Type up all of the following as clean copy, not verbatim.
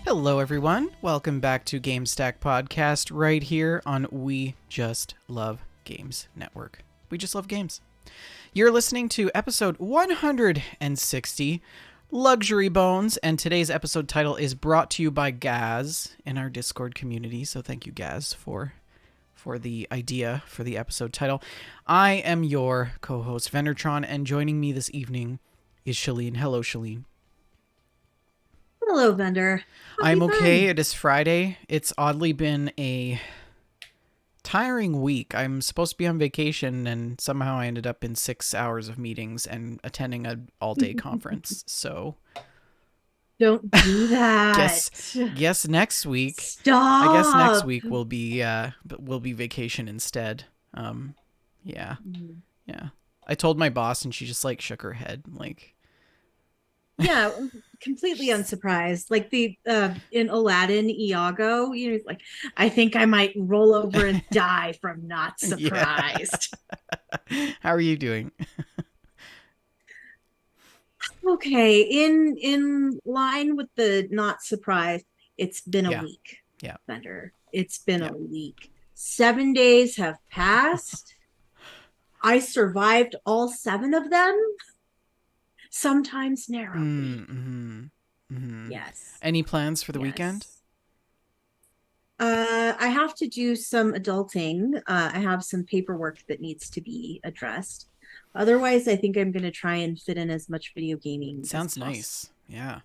Hello, everyone. Welcome back to GameStack Podcast right here on We Just Love Games Network. We just love games. You're listening to episode 160, Luxury Bones, and today's episode title is brought to you by Gaz in our Discord community. So thank you, Gaz, for the idea for the episode title. I am your co-host, Vendertron, and joining me this evening is Shalene. Hello, Shalene. Hello, Vendor. I'm okay. It is Friday. It's oddly been a tiring week. I'm supposed to be on vacation, and somehow I ended up in 6 hours of meetings and attending an all-day conference. So Don't do that. guess next week. Stop. I guess next week will be vacation instead. Yeah. I told my boss, and she just shook her head, Yeah, completely unsurprised. Like the in Aladdin, Iago, he's like, I think I might roll over and die from not surprised. How are you doing? Okay, in line with the not surprised, it's been a week. Yeah. Vendor. It's been a week. 7 days have passed. I survived all 7 of them. Sometimes narrowly. Yes. Any plans for the weekend? I have to do some adulting. I have some paperwork that needs to be addressed. Otherwise, I think I'm going to try and fit in as much video gaming. Sounds nice. Yeah.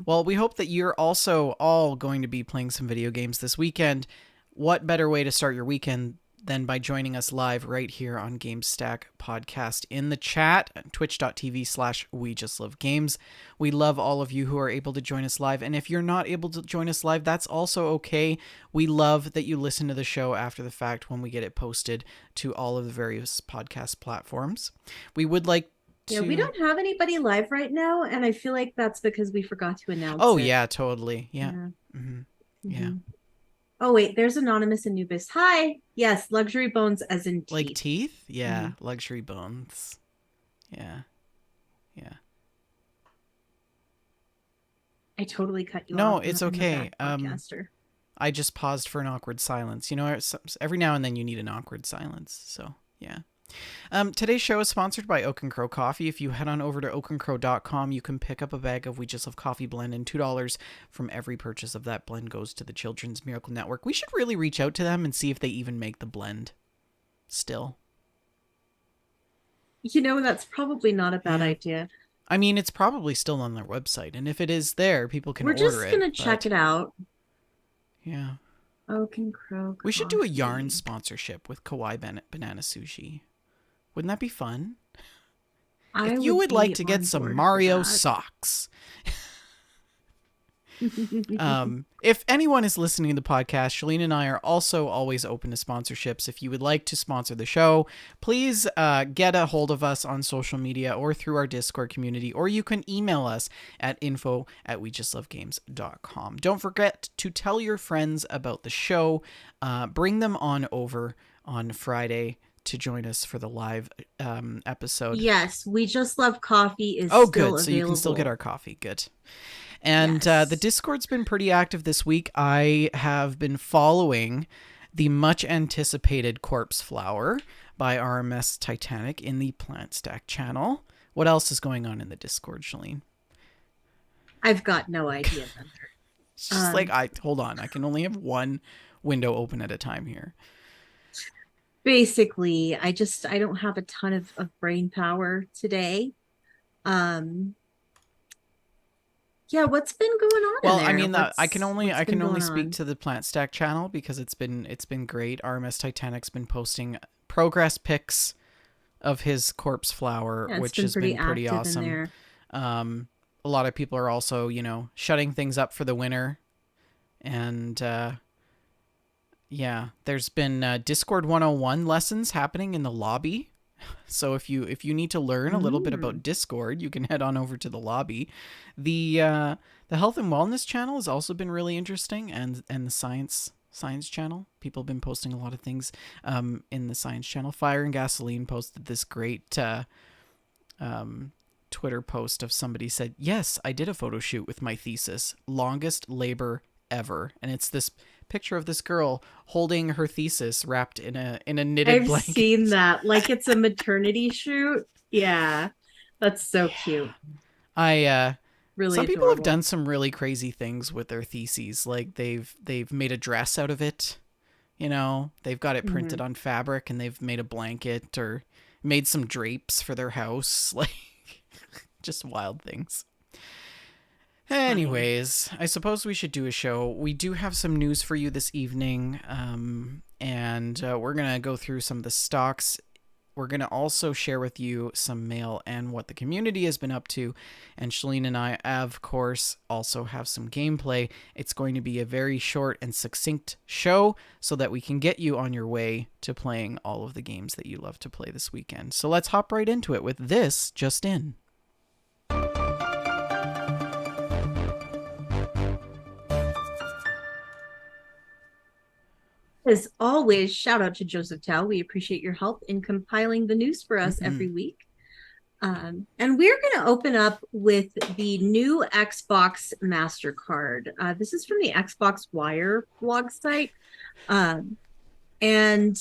Well, we hope that you're also all going to be playing some video games this weekend. What better way to start your weekend than by joining us live right here on GameStack Podcast in the chat at twitch.tv/We Just Love Games. We love all of you who are able to join us live. And if you're not able to join us live, that's also okay. We love that you listen to the show after the fact when we get it posted to all of the various podcast platforms. We would like to... Yeah, we don't have anybody live right now, and I feel like that's because we forgot to announce it. Yeah, totally. Yeah. Yeah. Oh, wait, there's Anonymous and Nubis. Hi. Yes, luxury bones as in teeth. Like teeth? Yeah, luxury bones. Yeah. I totally cut you off. No, it's okay. Podcaster. I just paused for an awkward silence. Every now and then you need an awkward silence. So, yeah. Today's show is sponsored by Oak & Crow Coffee. If you head on over to oakandcrow.com, you can pick up a bag of We Just Love Coffee blend, and $2 from every purchase of that blend goes to the Children's Miracle Network. We should really reach out to them and see if they even make the blend still. That's probably not a bad idea. I mean, it's probably still on their website, and if it is there, people can order it. We're just going to check it out. Yeah. Oak & Crow Coffee. We should do a yarn sponsorship with Kawaii Banana Sushi. Wouldn't that be fun? If you would like to get some Mario socks. If anyone is listening to the podcast, Shalene and I are also always open to sponsorships. If you would like to sponsor the show, please get a hold of us on social media or through our Discord community, or you can email us at info@wejustlovegames.com. Don't forget to tell your friends about the show. Bring them on over on Friday to join us for the live episode. Yes, We Just Love Coffee is good. Available. So you can still get our coffee. Good. And the Discord's been pretty active this week. I have been following the much anticipated Corpse Flower by RMS Titanic in the Plant Stack channel. What else is going on in the Discord, Shalene? I've got no idea. It's just hold on. I can only have one window open at a time here. Basically, I don't have a ton of brain power today. Yeah, what's been going on? Well, in there? I mean, I can only speak to the Plant Stack channel because it's been great. RMS Titanic's been posting progress pics of his Corpse Flower, which has been pretty awesome. A lot of people are also, shutting things up for the winter, and there's been Discord 101 lessons happening in the lobby. So if you need to learn a little bit about Discord, you can head on over to the lobby. The health and wellness channel has also been really interesting, and the science channel. People have been posting a lot of things in the science channel. Fire and Gasoline posted this great Twitter post of somebody said, "Yes, I did a photo shoot with my thesis. Longest labor ever." And it's this picture of this girl holding her thesis wrapped in a knitted I've seen blanket. that. Like it's a maternity shoot. Yeah. That's so Yeah. cute. I Really Some people have adorable. done some really crazy things with their theses. Like they've made a dress out of it. They've got it Hmm. printed on fabric and they've made a blanket or made some drapes for their house. Like just wild things. It's funny. Anyways, I suppose we should do a show. We do have some news for you this evening, and we're going to go through some of the stocks. We're going to also share with you some mail and what the community has been up to. And Shalene and I, of course, also have some gameplay. It's going to be a very short and succinct show so that we can get you on your way to playing all of the games that you love to play this weekend. So let's hop right into it with this just in. As always, shout out to Joseph Tao. We appreciate your help in compiling the news for us Mm-hmm. every week. And we're going to open up with the new Xbox MasterCard. This is from the Xbox Wire blog site. Um, and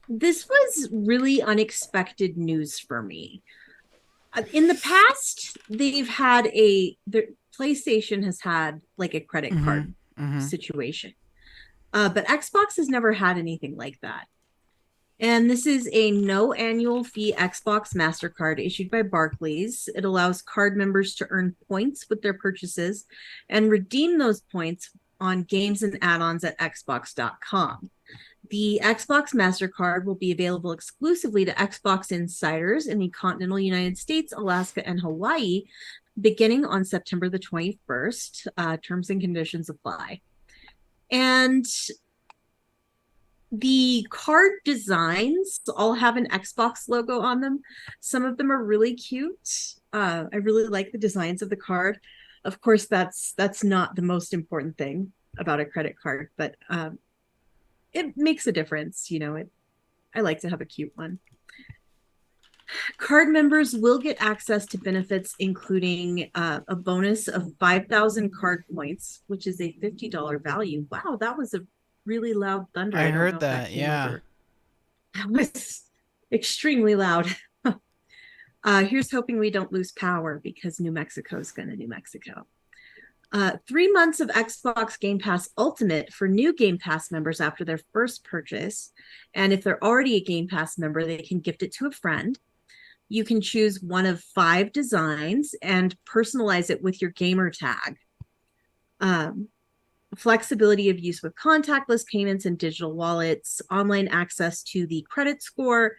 this was really unexpected news for me. In the past, the PlayStation has had like a credit Mm-hmm. card Mm-hmm. situation. But Xbox has never had anything like that. And this is a no annual fee Xbox MasterCard issued by Barclays. It allows card members to earn points with their purchases and redeem those points on games and add ons at Xbox.com. The Xbox MasterCard will be available exclusively to Xbox insiders in the continental United States, Alaska, and Hawaii beginning on September the 21st. Terms and conditions apply. And the card designs all have an Xbox logo on them. Some of them are really cute. I really like the designs of the card. Of course, that's not the most important thing about a credit card, but it makes a difference. I like to have a cute one. Card members will get access to benefits, including a bonus of 5,000 card points, which is a $50 value. Wow, that was a really loud thunder. I I don't know heard if that that, came yeah. over. That was extremely loud. Here's hoping we don't lose power because New Mexico's going to New Mexico. 3 months of Xbox Game Pass Ultimate for new Game Pass members after their first purchase. And if they're already a Game Pass member, they can gift it to a friend. You can choose one of 5 designs and personalize it with your gamer tag. Um, Flexibility of use with contactless payments and digital wallets, online access to the credit score,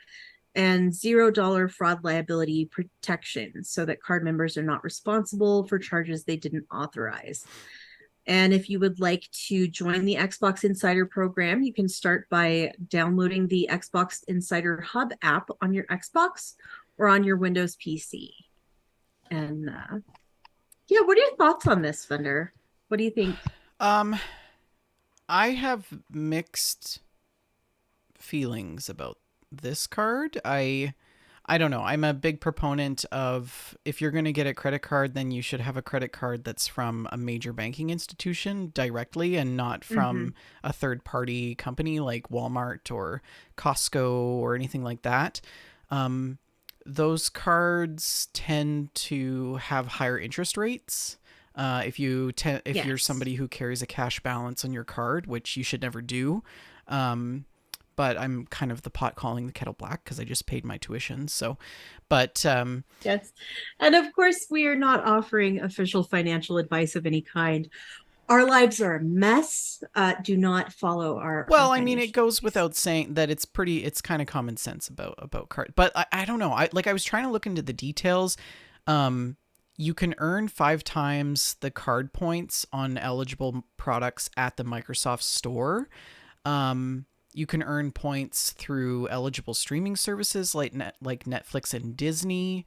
and $0 fraud liability protection so that card members are not responsible for charges they didn't authorize. And if you would like to join the Xbox Insider program, you can start by downloading the Xbox Insider Hub app on your Xbox or on your Windows PC. And yeah, what are your thoughts on this, Thunder? What do you think? Um, I have mixed feelings about this card. I don't know. I'm a big proponent of if you're going to get a credit card, then you should have a credit card that's from a major banking institution directly and not Mm-hmm. from a third party company like Walmart or Costco or anything like that. Um, those cards tend to have higher interest rates. If you're Yes. somebody who carries a cash balance on your card, which you should never do, um, but I'm kind of the pot calling the kettle black because I just paid my tuition. So, but Yes. And of course, we are not offering official financial advice of any kind. Our lives are a mess. Do not follow our well, I mean, it financial goes advice. without saying that it's kind of common sense about card. But I don't know. I was trying to look into the details. Um, you can earn 5 times the card points on eligible products at the Microsoft Store. You can earn points through eligible streaming services like Netflix and Disney.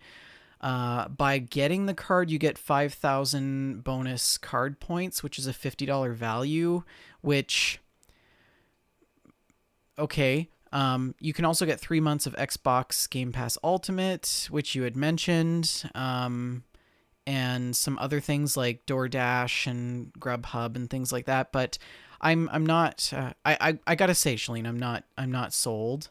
By getting the card, you get 5,000 bonus card points, which is a $50 value. Which, okay, You can also get 3 months of Xbox Game Pass Ultimate, which you had mentioned, and some other things like DoorDash and Grubhub and things like that. But I'm not. I gotta say, Shalene, I'm not sold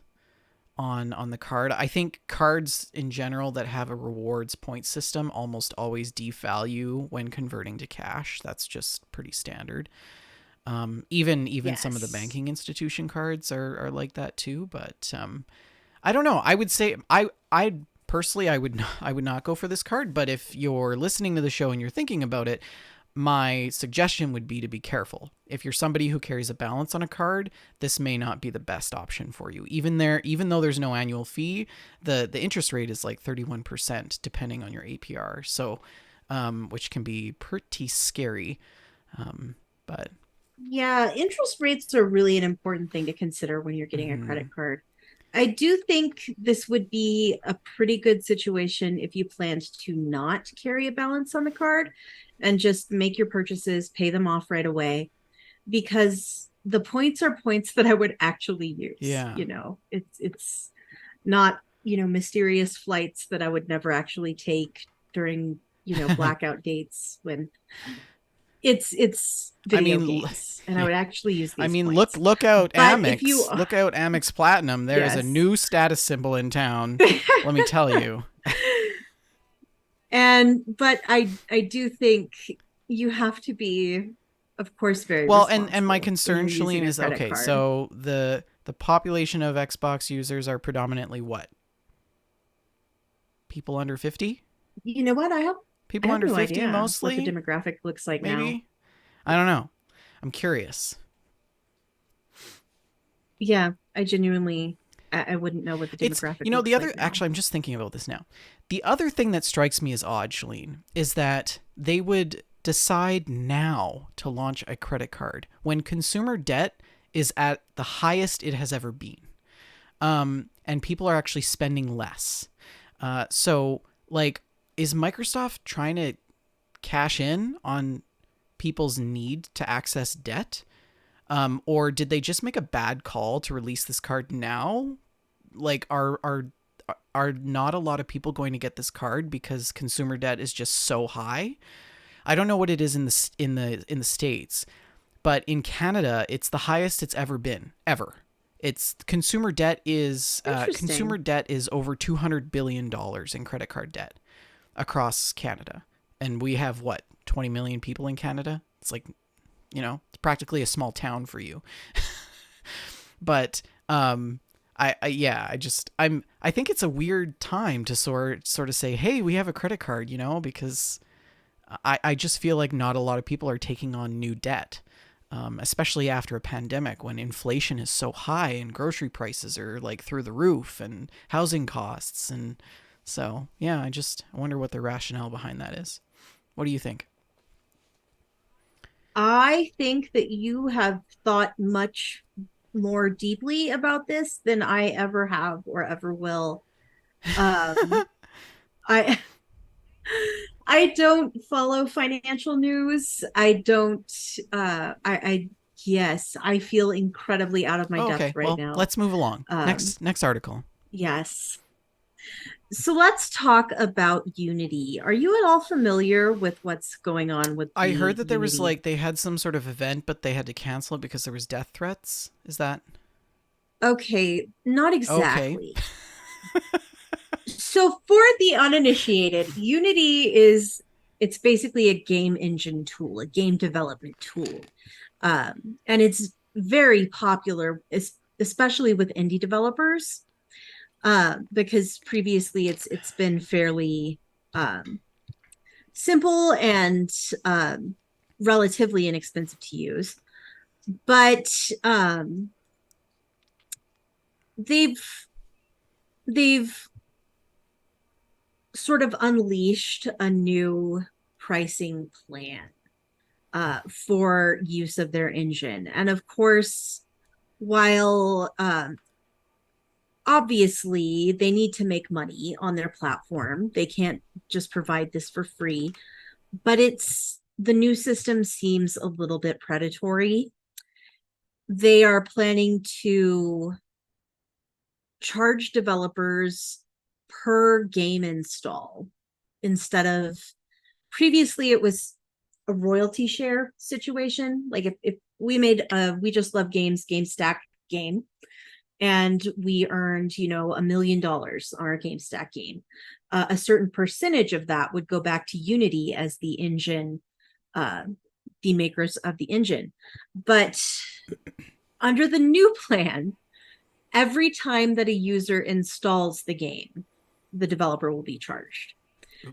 on the card. I think cards in general that have a rewards point system almost always devalue when converting to cash. That's just pretty standard. Even some of the Yes. banking institution cards are like that too. But I don't know. I would say I personally I would not go for this card. But if you're listening to the show and you're thinking about it, my suggestion would be to be careful. If you're somebody who carries a balance on a card, this may not be the best option for you. Even though there's no annual fee, the interest rate is like 31% depending on your APR. So, which can be pretty scary. But Yeah, interest rates are really an important thing to consider when you're getting a credit mhm. card. I do think this would be a pretty good situation if you planned to not carry a balance on the card and just make your purchases, pay them off right away, because the points are points that I would actually use. Yeah. It's not, mysterious flights that I would never actually take during, blackout dates when it's I video mean, games, and I yeah. would actually use I these mean, points. look out But if you Amex. Look out Amex Platinum. There is a yes. new status symbol in town. Let me tell you. And but I do think you have to be, of course, very Well, and my responsible when concern, you're using Shalene, a is credit okay. card. So the population of Xbox users are predominantly what? People under 50? You know what? I People have under no 50 idea what the mostly? demographic looks like now. Maybe? I don't know. I'm curious. Yeah, I genuinely I wouldn't know what the It's, demographic you know, the looks other, like now. actually, I'm just thinking about this now. The other thing that strikes me as odd, Shalene, is that they would decide now to launch a credit card when consumer debt is at the highest it has ever been. And people are actually spending less. So, like, is Microsoft trying to cash in on people's need to access debt? Or did they just make a bad call to release this card now? Like, are not a lot of people going to get this card because consumer debt is just so high? I don't know what it is in the states, but in Canada, it's the highest it's ever been ever. It's consumer Interesting. debt is over $200 billion in credit card debt across Canada, and we have what 20 million people in Canada. It's like, it's practically a small town for you. But yeah, I think it's a weird time to sort of say, hey, we have a credit card, because I just feel like not a lot of people are taking on new debt, especially after a pandemic when inflation is so high and grocery prices are like through the roof and housing costs. And so, yeah, I wonder what the rationale behind that is. What do you think? I think that you have thought much more deeply about this than I ever have or ever will. Um, I I don't follow financial news. I don't. I yes, I feel incredibly out of my Oh, depth okay. right Well, now. let's move along. Um, Next article. yes. So let's talk about Unity. Are you at all familiar with what's going on with I heard the that there was Unity? like they had some sort of event, but they had to cancel it because there was death threats. Is that Okay, not okay? exactly. So for the uninitiated, Unity is it's basically a game engine tool, a game development tool. And it's very popular, especially with indie developers, because previously it's been fairly um, simple and um, relatively inexpensive to use. But they've they've sort of unleashed a new pricing plan for use of their engine. And of course, while obviously they need to make money on their platform, they can't just provide this for free. But the new system seems a little bit predatory. They are planning to charge developers per game install instead of previously it was a royalty share situation. Like if we made a We Just Love Games GameStack game and we earned, $1 million on our GameStack game, a certain percentage of that would go back to Unity as the engine, uh, the makers of the engine. But under the new plan, every time that a user installs the game, the developer will be charged.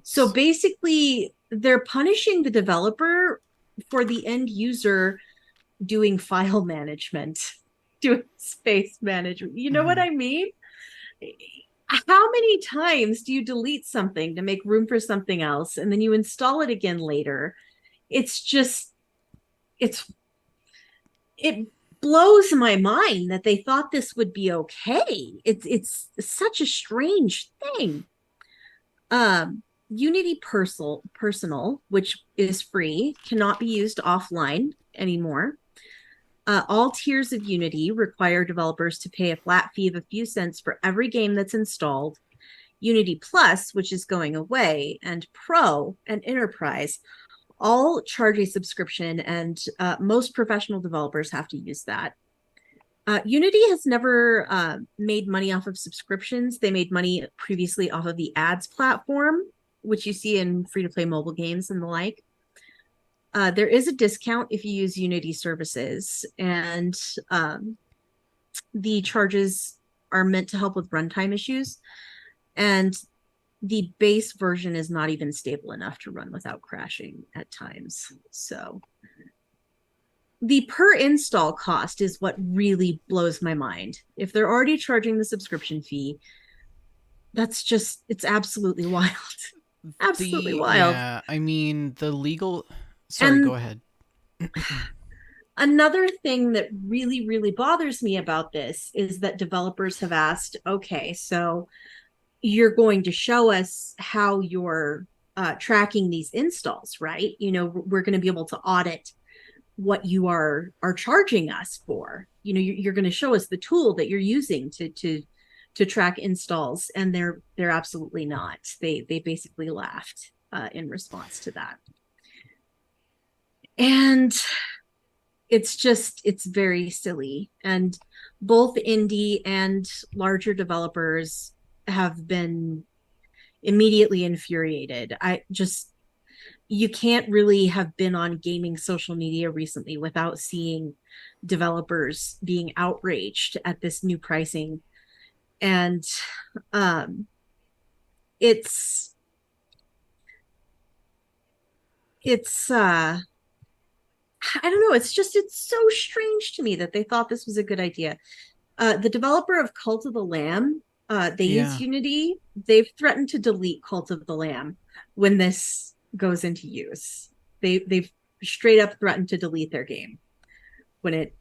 So Oops. basically, they're punishing the developer for the end user doing file management, doing space management. You know what Mm-hmm. I mean? How many times do you delete something to make room for something else and then you install it again later? It's just, it's, it blows my mind that they thought this would be okay. It's such a strange thing. Unity Personal, which is free, cannot be used offline anymore. All tiers of Unity require developers to pay a flat fee of a few cents for every game that's installed. Unity Plus, which is going away, and Pro and Enterprise all charge a subscription, and most professional developers have to use that. Unity has never made money off of subscriptions. They made money previously off of the ads platform, which you see in free to play mobile games and the like. There is a discount if you use Unity services, and the charges are meant to help with runtime issues. And the base version is not even stable enough to run without crashing at times. So the per install cost is what really blows my mind. If they're already charging the subscription fee, it's absolutely wild. Absolutely wild. I mean, the legal. Sorry, go And ahead. another thing that really, really bothers me about this is that developers have asked, okay, so you're going to show us how you're tracking these installs, right? We're going to be able to audit what you are charging us for. You're going to show us the tool that you're using to track installs, and they're absolutely not. They basically laughed in response to that, and it's very silly. And both indie and larger developers have been immediately infuriated. You can't really have been on gaming social media recently without seeing developers being outraged at this new pricing. And um it's it's I don't know, it's so strange to me that they thought this was a good idea. The developer of Cult of the Lamb, they use Yeah. Unity. They've threatened to delete Cult of the Lamb when this goes into use. They've straight up threatened to delete their game when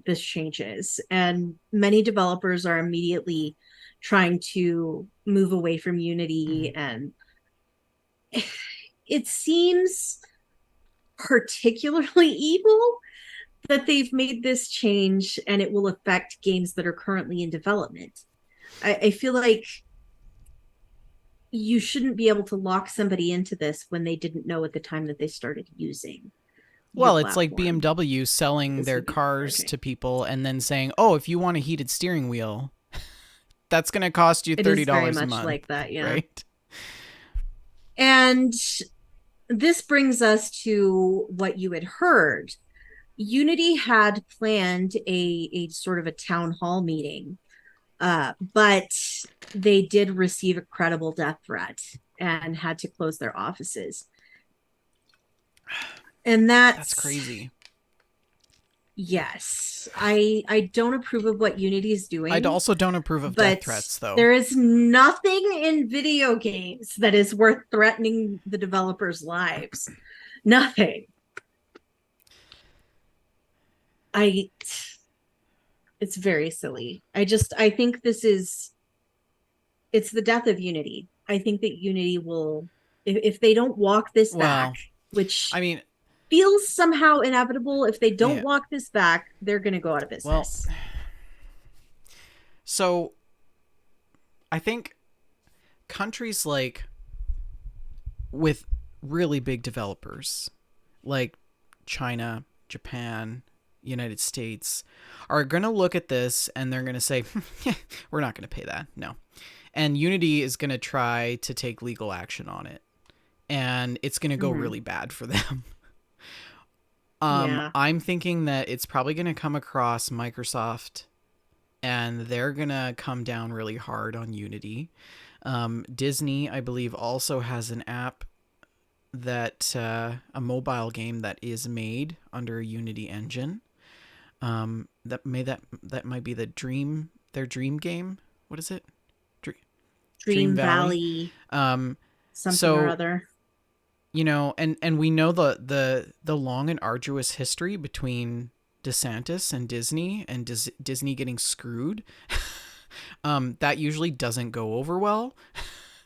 this changes, and many developers are immediately trying to move away from Mhm. Unity, and it seems particularly evil that they've made this change and it will affect games that are currently in development. I feel like you shouldn't be able to lock somebody into this when they didn't know at the time that they started using your Well, it's like platform. BMW selling This their would be cars charging. to people and then saying, "Oh, if you want a heated steering wheel, that's going to cost you It is very $30 a much month." like that, yeah. Right? And this brings us to what you had heard. Unity had planned a sort of a town hall meeting, but they did receive a credible death threat and had to close their offices. And That's that's, crazy. yes, I don't approve of what Unity is I doing, also don't approve of death but threats, though. there is nothing in video games that is worth threatening the developers' lives. Nothing. I It's very silly. I think it's the death of Unity. I think that Unity will, if they don't walk this back, Well, which I mean, feels somehow inevitable, if they don't yeah. walk this back, they're going to go out of Well, business. So I think countries like with really big developers like China, Japan, United States are going to look at this and they're going to say, we're not going to pay that. No. And Unity is going to try to take legal action on it. And it's going to go Mm-hmm. really bad for them. Yeah. I'm thinking that it's probably going to come across Microsoft and they're going to come down really hard on Unity. Disney, I believe, also has an app that a mobile game that is made under a Unity engine. That might be their dream game. What is it? Dream, Dream Dream Valley. Valley, Um, something or so other. and we know the long and arduous history between DeSantis and Disney and Disney getting screwed. That usually doesn't go over well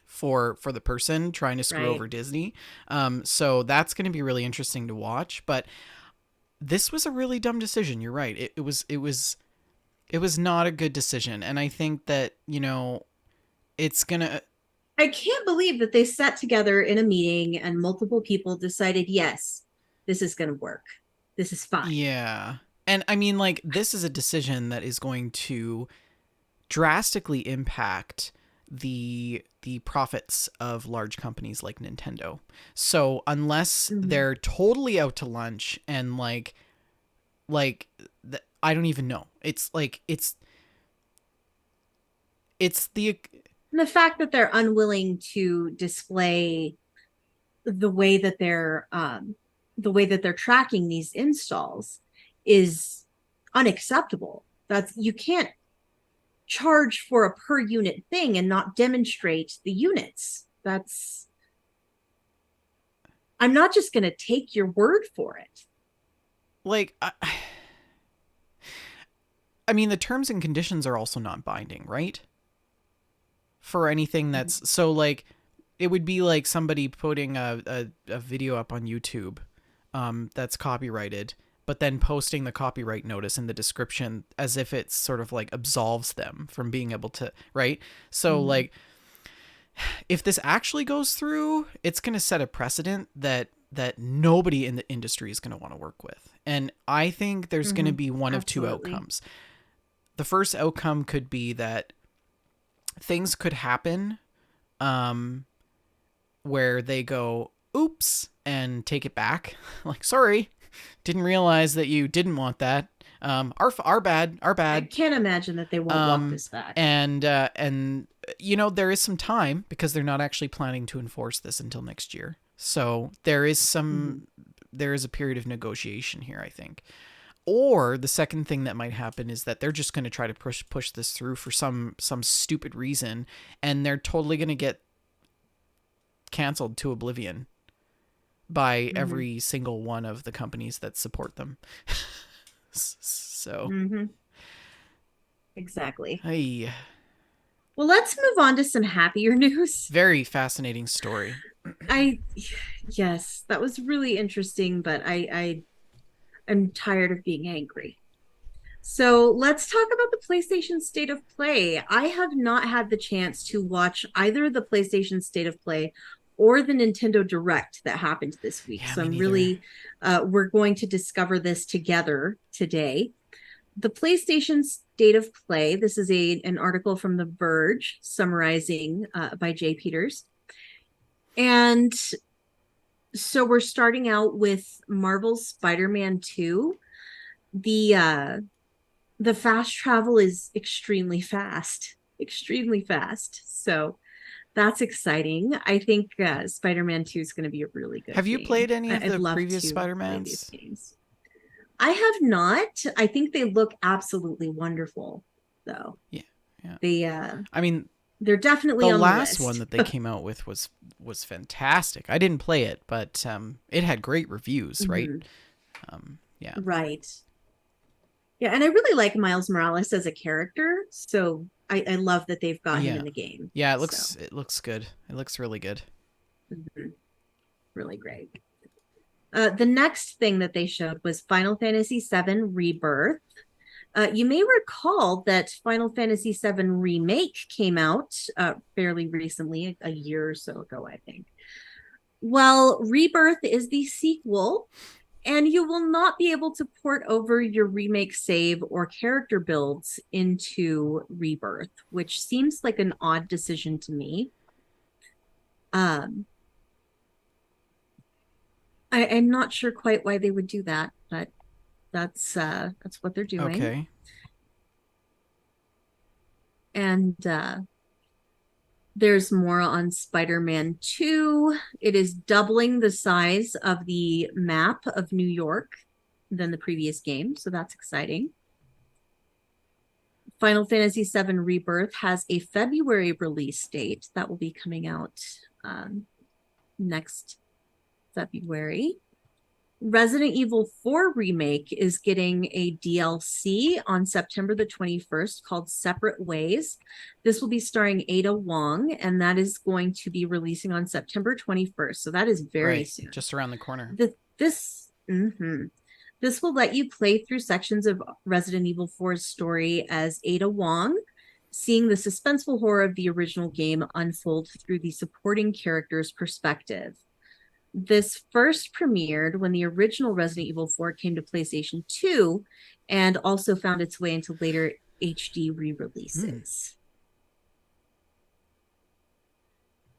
for the person trying to screw Right. over Disney. So that's going to be really interesting to watch. But this was a really dumb decision. You're right. It was not a good decision, and I think that it's gonna. I can't believe that they sat together in a meeting and multiple people decided, yes, this is going to work. This is fine. Yeah. And I mean, like, this is a decision that is going to drastically impact the profits of large companies like Nintendo. So unless Mm-hmm. they're totally out to lunch and like I don't even know. It's like it's the And the fact that they're unwilling to display the way that they're tracking these installs is unacceptable. That's you can't charge for a per unit thing and not demonstrate the units. That's I'm not just going to take your word for it. like I mean the terms and conditions are also not binding, right? For anything that's so like it would be like somebody putting a video up on YouTube that's copyrighted, but then posting the copyright notice in the description as if it's sort of like absolves them from being able to, right? So, Mm-hmm. like, if this actually goes through, it's going to set a precedent that nobody in the industry is going to want to work with. And I think there's going to Mm-hmm. be one of two Absolutely. outcomes. The first outcome could be that things could happen um, where they go, oops, and take it back. Like, sorry, didn't realize that you didn't want that. Our bad, our I bad. can't imagine that they won't walk Um, this back. and there is some time because they're not actually planning to enforce this until next year. So Mm-hmm. there is a period of negotiation here, I think. Or the second thing that might happen is that they're just going to try to push this through for some stupid reason, and they're totally going to get canceled to oblivion by Mm-hmm. every single one of the companies that support them. So, Mm-hmm. Exactly. hey, Well, let's move on to some happier news. very fascinating story. I, yes, that was really interesting, but I'm tired of being angry. So let's talk about the PlayStation State of Play. I have not had the chance to watch either the PlayStation State of Play or the Nintendo Direct that happened this week. Yeah, So me I'm neither. really, we're going to discover this together today. The PlayStation State of Play. This is an article from The Verge summarizing by Jay Peters. And so we're starting out with Marvel's Spider-Man 2. The fast travel is extremely fast. So that's exciting. I think Spider-Man 2 is going to be a really good Have you game. played any of I'd the love previous to play these Spider-Mans? games. I have not. I think they look absolutely wonderful, though. Yeah, yeah. They I mean, they're definitely the on the last one list. that they came out with was fantastic. I didn't play it, but it had great reviews, right? Mhm. Yeah. Right. Yeah, and I really like Miles Morales as a character, so I love that they've got him Yeah. in the game. Yeah, So it looks good. It looks really good. mhm, really great. The next thing that they showed was Final Fantasy VII Rebirth. You may recall that Final Fantasy VII Remake came out fairly recently, a year or so ago, I think. Well, Rebirth is the sequel, and you will not be able to port over your remake save or character builds into Rebirth, which seems like an odd decision to me. Um, I'm not sure quite why they would do that, but that's what they're doing. Okay. And there's more on Spider-Man 2. It is doubling the size of the map of New York than the previous game, so that's exciting. Final Fantasy VII Rebirth has a February release date that will be coming out next February. Resident Evil 4 Remake is getting a DLC on September the 21st called Separate Ways. This will be starring Ada Wong, and that is going to be releasing on September 21st. So that is very Right. soon. Just around the corner. This will let you play through sections of Resident Evil 4's story as Ada Wong, seeing the suspenseful horror of the original game unfold through the supporting character's perspective. This first premiered when the original Resident Evil 4 came to PlayStation 2 and also found its way into later HD re-releases.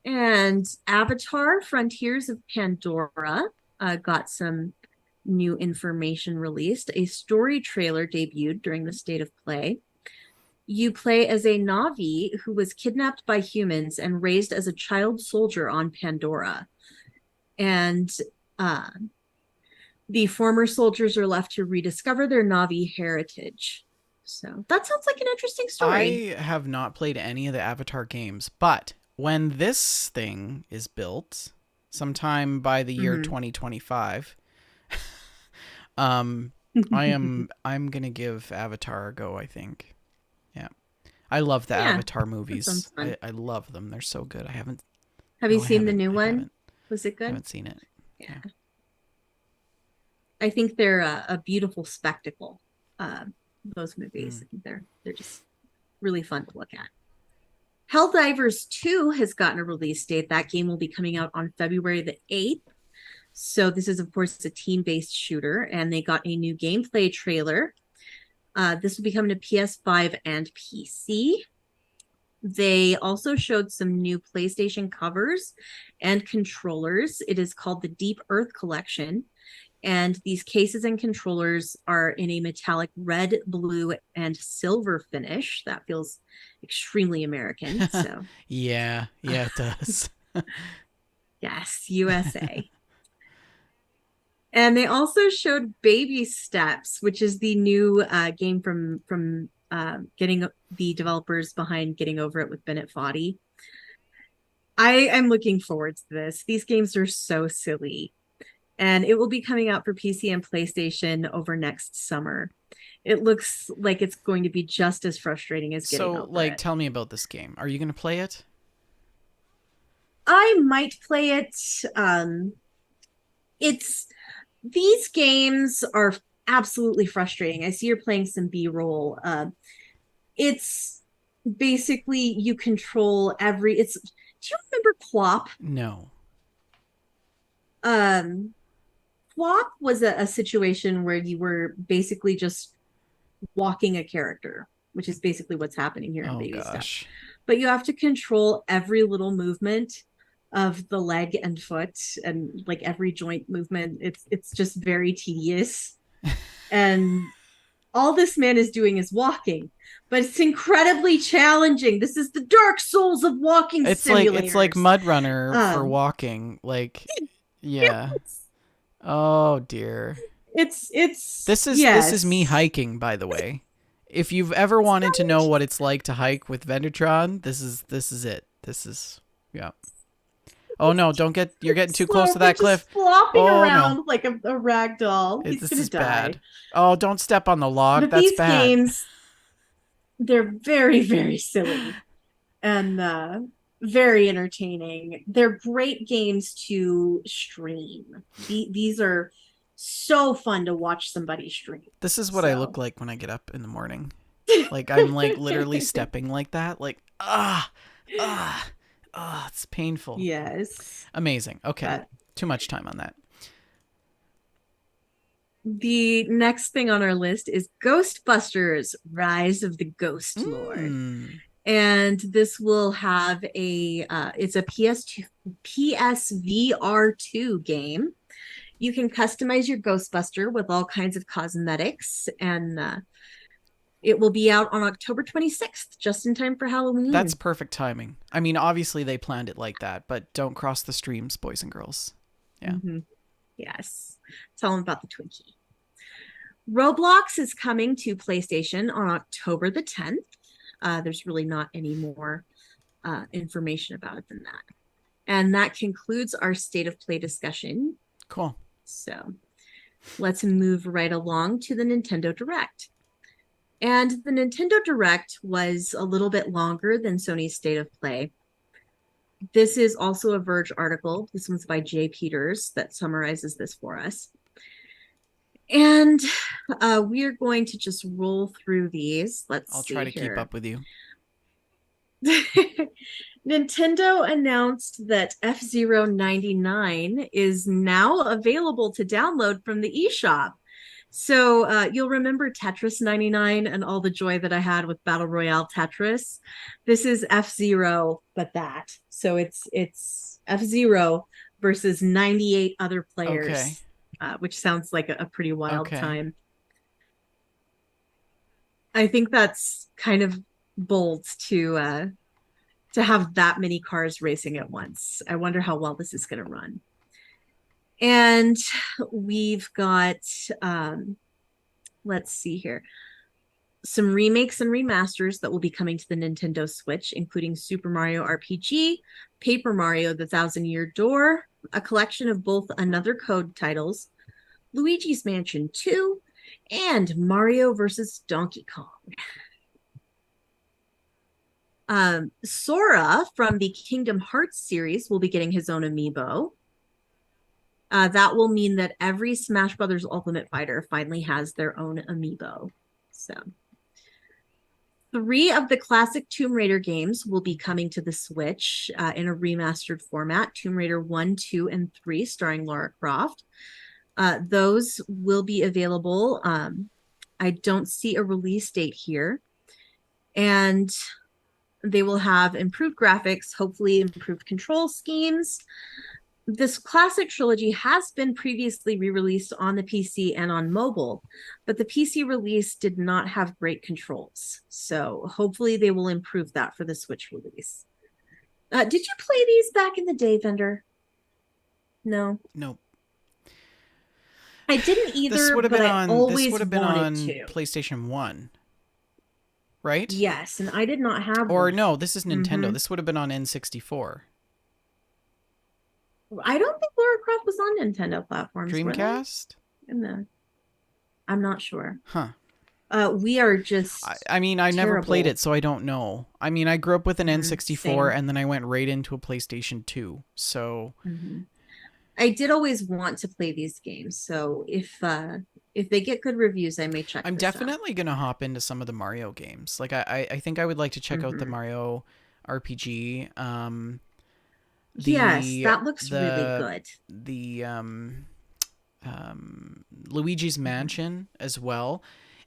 And Avatar Frontiers of Pandora got some new information released. A story trailer debuted during the State of Play. You play as a Na'vi who was kidnapped by humans and raised as a child soldier on Pandora. And the former soldiers are left to rediscover their Na'vi heritage. So that sounds like an interesting story. I have not played any of the Avatar games, but when this thing is built, sometime by the year 2025, I'm gonna give Avatar a go, I think. Yeah. I love the Avatar movies. I love them. They're so good. Have you seen the new one? Was it good? I haven't seen it. Yeah. I think they're a beautiful spectacle. Those movies. They're just really fun to look at. Helldivers 2 has gotten a release date. That game will be coming out on February the 8th. So this is, of course, a team-based shooter, and they got a new gameplay trailer. This will be coming to PS5 and PC. They also showed some new PlayStation covers and controllers. It is called the Deep Earth Collection. And these cases and controllers are in a metallic red, blue, and silver finish. That feels extremely American. So yeah, it does. Yes, USA. And they also showed Baby Steps, which is the new game from getting the developers behind Getting Over It with Bennett Foddy. I am looking forward to this. These games are so silly. And it will be coming out for PC and PlayStation over next summer. It looks like it's going to be just as frustrating as Getting Over It. Tell me about this game. Are you going to play it? I might play it. These games are absolutely frustrating. I see you're playing some B-roll. It's basically you control every. Do you remember QWOP? No. QWOP was a situation where you were basically just walking a character, which is basically what's happening here in Baby Steps. But you have to control every little movement of the leg and foot and like every joint movement. It's just very tedious. And all this man is doing is walking, but it's incredibly challenging. This is the Dark Souls of walking simulators. It's like Mud Runner for walking. Like, yeah. Oh dear. This is me hiking, by the way. If you've ever wanted to know what it's like to hike with Vendertron, this is it. Yeah. Oh no! You're getting too close to that cliff. Flopping around like a rag doll. This is bad. Oh, don't step on the log. But that's these bad. Games, they're very, very silly and very entertaining. They're great games to stream. These are so fun to watch somebody stream. This is what I look So like when I get up in the morning. Like I'm like literally stepping like that. Like ah, it's painful. yes. Amazing. Okay. But Too much time on that. the next thing on our list is Ghostbusters Rise of the Ghost Lord. Mm. And this will have it's a PS2 PSVR2 game. You can customize your Ghostbuster with all kinds of cosmetics, and it will be out on October 26th, just in time for That's Halloween. perfect timing. I mean, obviously they planned it like that, but don't cross the streams, boys and girls. Yeah. Mm-hmm. Yes. Tell them about the Twinkie. Roblox is coming to PlayStation on October the 10th. There's really not any more information about it than that. And that concludes our state of play discussion. Cool. So let's move right along to the Nintendo Direct. And the Nintendo Direct was a little bit longer than Sony's state of play. This is also a Verge article. This one's by Jay Peters that summarizes this for us. And we are going to just roll through these. Let's I'll see try to here. keep up with you. Nintendo announced that F-Zero 99 is now available to download from the eShop. So you'll remember Tetris 99 and all the joy that I had with Battle Royale Tetris. This is F-Zero, but that. So it's F-Zero versus 98 other Okay. players, which sounds like a pretty wild Okay. time. I think that's kind of bold to have that many cars racing at once. I wonder how well this is going to run. And we've got, let's see here, some remakes and remasters that will be coming to the Nintendo Switch, including Super Mario RPG, Paper Mario: The Thousand Year Door, a collection of both Another Code titles, Luigi's Mansion 2, and Mario vs. Donkey Kong. Sora from the Kingdom Hearts series will be getting his own amiibo. That will mean that every Smash Brothers Ultimate Fighter finally has their own amiibo. So, 3 of the classic Tomb Raider games will be coming to the Switch in a remastered format: Tomb Raider 1, 2, and 3, starring Lara Croft. Those will be available. I don't see a release date here. And they will have improved graphics, hopefully improved control schemes. This classic trilogy has been previously re-released on the PC and on mobile, but the PC release did not have great controls. So hopefully they will improve that for the Switch release. Did you play these back in the day, Vendor? No. Nope. I didn't This either, would have but been I on always wanted to. PlayStation 1, right? Yes, and I did not have Or one. no, this is Nintendo. Mm-hmm. This would have been on N64. I don't think Lara Croft was on Nintendo platforms, were they? Dreamcast? I'm not sure. Huh. We are just I mean, I never played terrible. it, so I don't know. I mean, I grew up with an N64 Same. and then I went right into a PlayStation 2. So, Mm-hmm. I did always want to play these games, so if they get good reviews, I may check I'm this out. definitely going to hop into some of the Mario games. Like, I think I would like to check out the Mm-hmm. Mario RPG. Yes, The, that looks really the, good. the, Luigi's Mm-hmm. Mansion as well.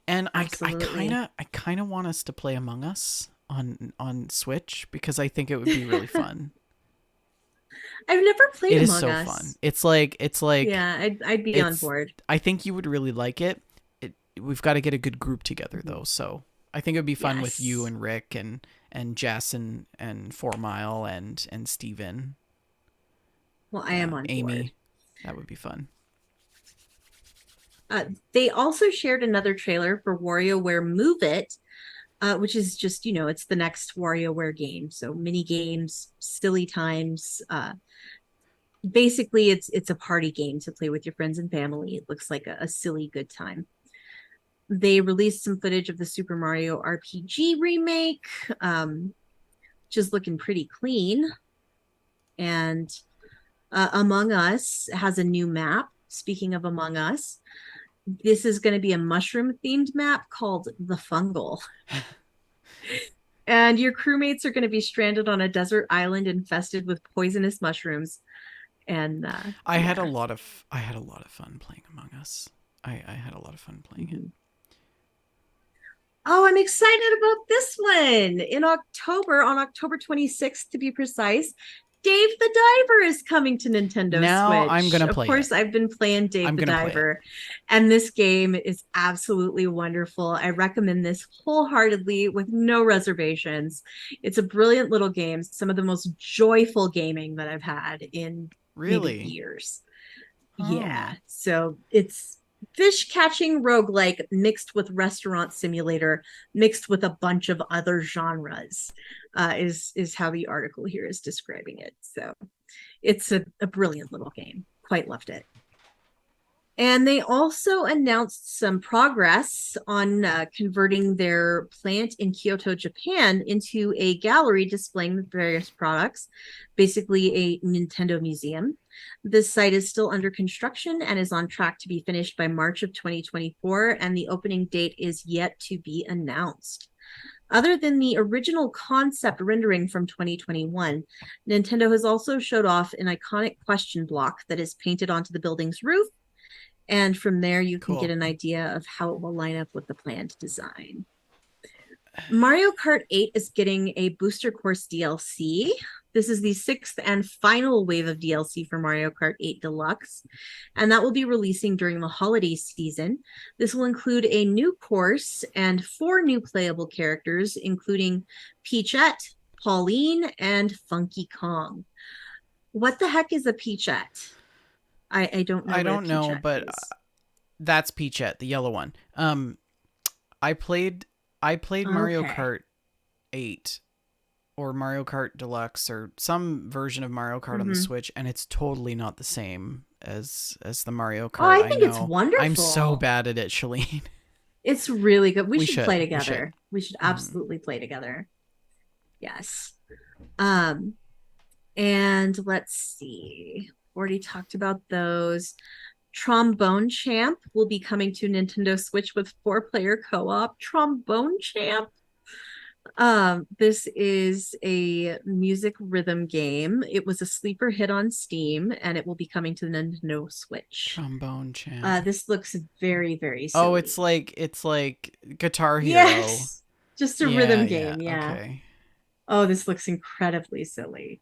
And Absolutely. I kind of want us to play Among Us on Switch because I think it would be really fun. I've never played It is Among so fun. Us. It's like Yeah, I'd be on it's board. I think you would really like it. We've got to get a good group together Mm-hmm. though. So, I think it would be fun with you Yes. and Rick and Jess and 4 Mile and Steven, Well, I am on board. Amy. That would be fun. They also shared another trailer for WarioWare Move It, which is just, it's the next WarioWare game. So mini games, silly times. Basically, it's a party game to play with your friends and family. It looks like a silly good time. They released some footage of the Super Mario RPG remake, which is looking pretty clean. And Among Us has a new map. speaking of Among Us, this is going to be a mushroom themed map called The Fungal. And your crewmates are going to be stranded on a desert island infested with poisonous mushrooms. And yeah. I had a lot of fun playing Among Us. I had a lot of fun playing it. Mm-hmm. Oh, I'm excited about this one. In October, on October 26th to be precise, Dave the Diver is coming to Nintendo Now I'm Switch. gonna Of play it. course, I've been playing Dave I'm the gonna play it. Diver, and this game is absolutely wonderful. I recommend this wholeheartedly with no reservations. It's a brilliant little game, some of the most joyful gaming that I've had in maybe Really? years. Oh, Yeah. So it's fish catching roguelike mixed with restaurant simulator, mixed with a bunch of other genres, is how the article here is describing it. So it's a brilliant little game. Quite loved it. And they also announced some progress on converting their plant in Kyoto, Japan, into a gallery displaying the various products, basically a Nintendo museum. This site is still under construction and is on track to be finished by March of 2024, and the opening date is yet to be announced. Other than the original concept rendering from 2021, Nintendo has also showed off an iconic question block that is painted onto the building's roof, and from there, you can get cool. an idea of how it will line up with the planned design. Mario Kart 8 is getting a booster course DLC. This is the sixth and final wave of DLC for Mario Kart 8 Deluxe, and that will be releasing during the holiday season. This will include a new course and 4 new playable characters, including Peachette, Pauline, and Funky Kong. What the heck is a Peachette? I don't know I what a don't know, Peachette but is. that's Peachette, the yellow one. I played I played Mario Okay. Kart 8 or Mario Kart Deluxe or some version of Mario Kart on the Mm-hmm. Switch, and it's totally not the same as the Mario Oh, Kart I I think it's know. I'm so wonderful. bad at it, Shalene. It's really good. We We should play should. We should. together. We should Mm. absolutely play together. Yes. Um, and let's see. Already talked about those. Trombone Champ will be coming to Nintendo Switch with 4-player co-op. Trombone Champ. This is a music rhythm game. It was a sleeper hit on Steam, and it will be coming to the Nintendo Switch. Trombone Champ. This looks very, very Oh, silly. it's like Guitar Hero. Yes, just a Yeah, rhythm yeah. game. Yeah. Okay. Oh, this looks incredibly silly.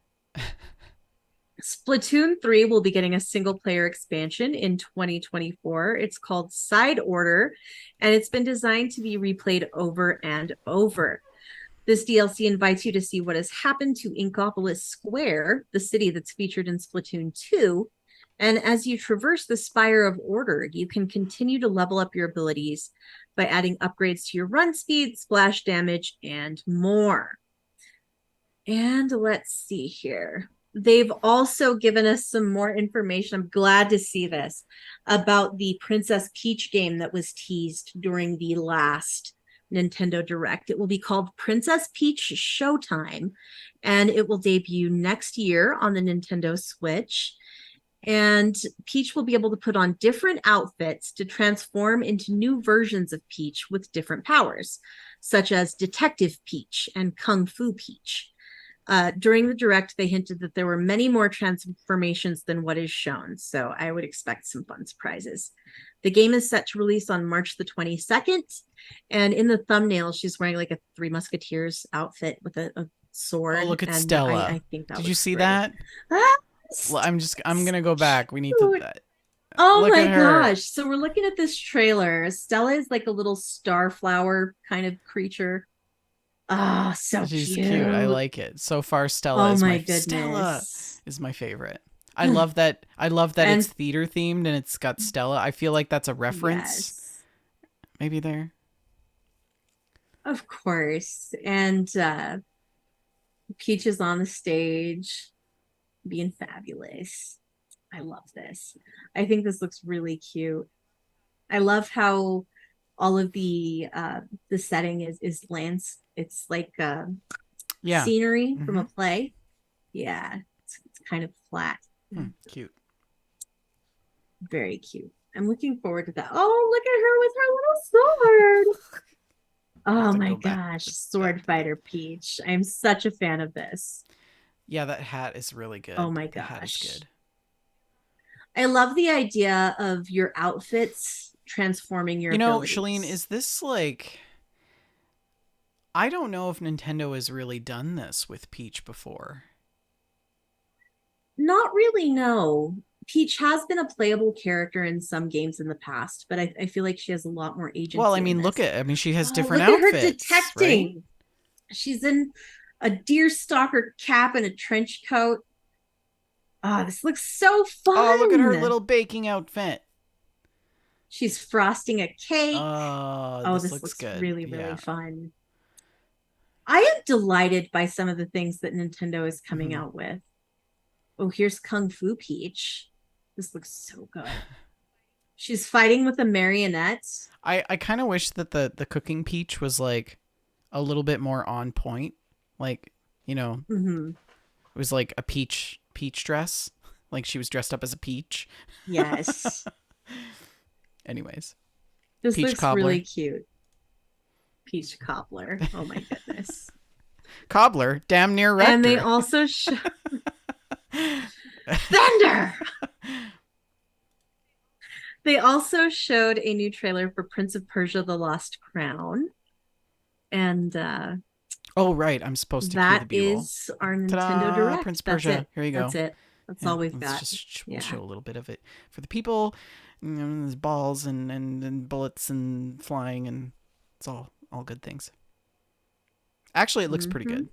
Splatoon 3 will be getting a single player expansion in 2024. It's called Side Order, and it's been designed to be replayed over and over. This DLC invites you to see what has happened to Inkopolis Square, the city that's featured in Splatoon 2. And as you traverse the Spire of Order, you can continue to level up your abilities by adding upgrades to your run speed, splash damage, and more. And let's see here. They've also given us some more information. I'm glad to see this about the Princess Peach game that was teased during the last Nintendo Direct. It will be called Princess Peach Showtime, and it will debut next year on the Nintendo Switch. And Peach will be able to put on different outfits to transform into new versions of Peach with different powers, such as Detective Peach and Kung Fu Peach. During the direct, they hinted that there were many more transformations than what is shown, so I would expect some fun surprises. The game is set to release on March the 22nd, and in the thumbnail, she's wearing like a Three Musketeers outfit with a Oh, sword, look at and I Stella. think that Did you looks see great. that? Ah, I'm so gonna go back. We need to cute. Oh look at my her. gosh. So we're looking at this trailer. Stella is like a little starflower kind of creature. Oh, so She's cute. I cute. like it. So far Oh my Stella goodness. is my favorite. I love that it's And theater themed and it's got Stella. I feel like that's a reference yes, maybe there. of course. And Peach is on the stage being fabulous. I love this. I think this looks really cute. I love how all of the setting is lands. It's like Yeah. scenery from a Mhm. play. Yeah, it's kind of flat. Hmm, cute. Very cute. I'm looking forward to that. Oh, look at her with her little sword. I have Oh to my go back gosh, back Sword to the. Fighter Peach. I'm such a fan of this. Yeah, that hat is really Oh good. my The hat is gosh. good. I love the idea of your outfits transforming your You know, Shalene, abilities. is this like I don't know if Nintendo has really done this with Peach before. Not really, no. Peach has been a playable character in some games in the past, but I feel like she has a lot more Well, I agency in mean, this. I mean, she has Oh, different look at her outfits, right? detecting. She's in a deerstalker cap and a trench coat. Oh, this looks so Oh, look at her fun. little baking outfit. She's frosting a cake. Oh, Oh, this this looks looks good. really, really Yeah. fun. I am delighted by some of the things that Nintendo is coming Hmm. out with. Oh, here's Kung Fu Peach. This looks so good. She's fighting with a marionette. I kind of wish that the cooking Peach was like a little bit more on point. Like, you know, Mm-hmm. it was like a peach dress. Like she was dressed up as a peach. Yes. Anyways, This peach looks really cobbler. cute. Peach cobbler. Oh my goodness. Cobbler, damn near And they rector. also Thunder. They also showed a new trailer for Prince of Persia: The Lost Crown. And Oh right, I'm supposed to cue the that B-roll. is our Nintendo Ta-da! Prince Direct. of That's Persia. it. Here you That's go. it. That's Yeah, all we've let's got. just we'll Yeah. show a little bit of it for the people. You know, there's balls and bullets and flying and it's all good things. Actually, it looks pretty Mm-hmm. good.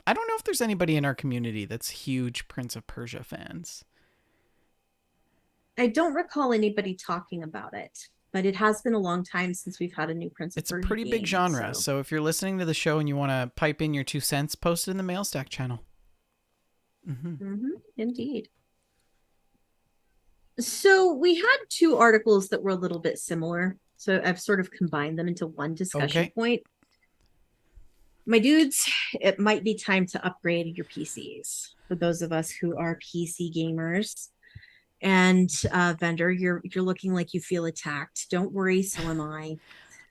I don't know if there's anybody in our community that's huge Prince of Persia fans. I don't recall anybody talking about it, but it has been a long time since we've had a new Prince of It's a Persia pretty big game. genre, So, so if you're listening to the show and you want to pipe in your 2 cents, post it in the Mailstack channel. Mm-hmm. indeed. So, we had two articles that were a little bit similar. So, I've sort of combined them into one discussion Okay. point. My dudes, it might be time to upgrade your PCs for those of us who are PC gamers. And vendor, you're looking like you feel attacked. Don't worry, so am I.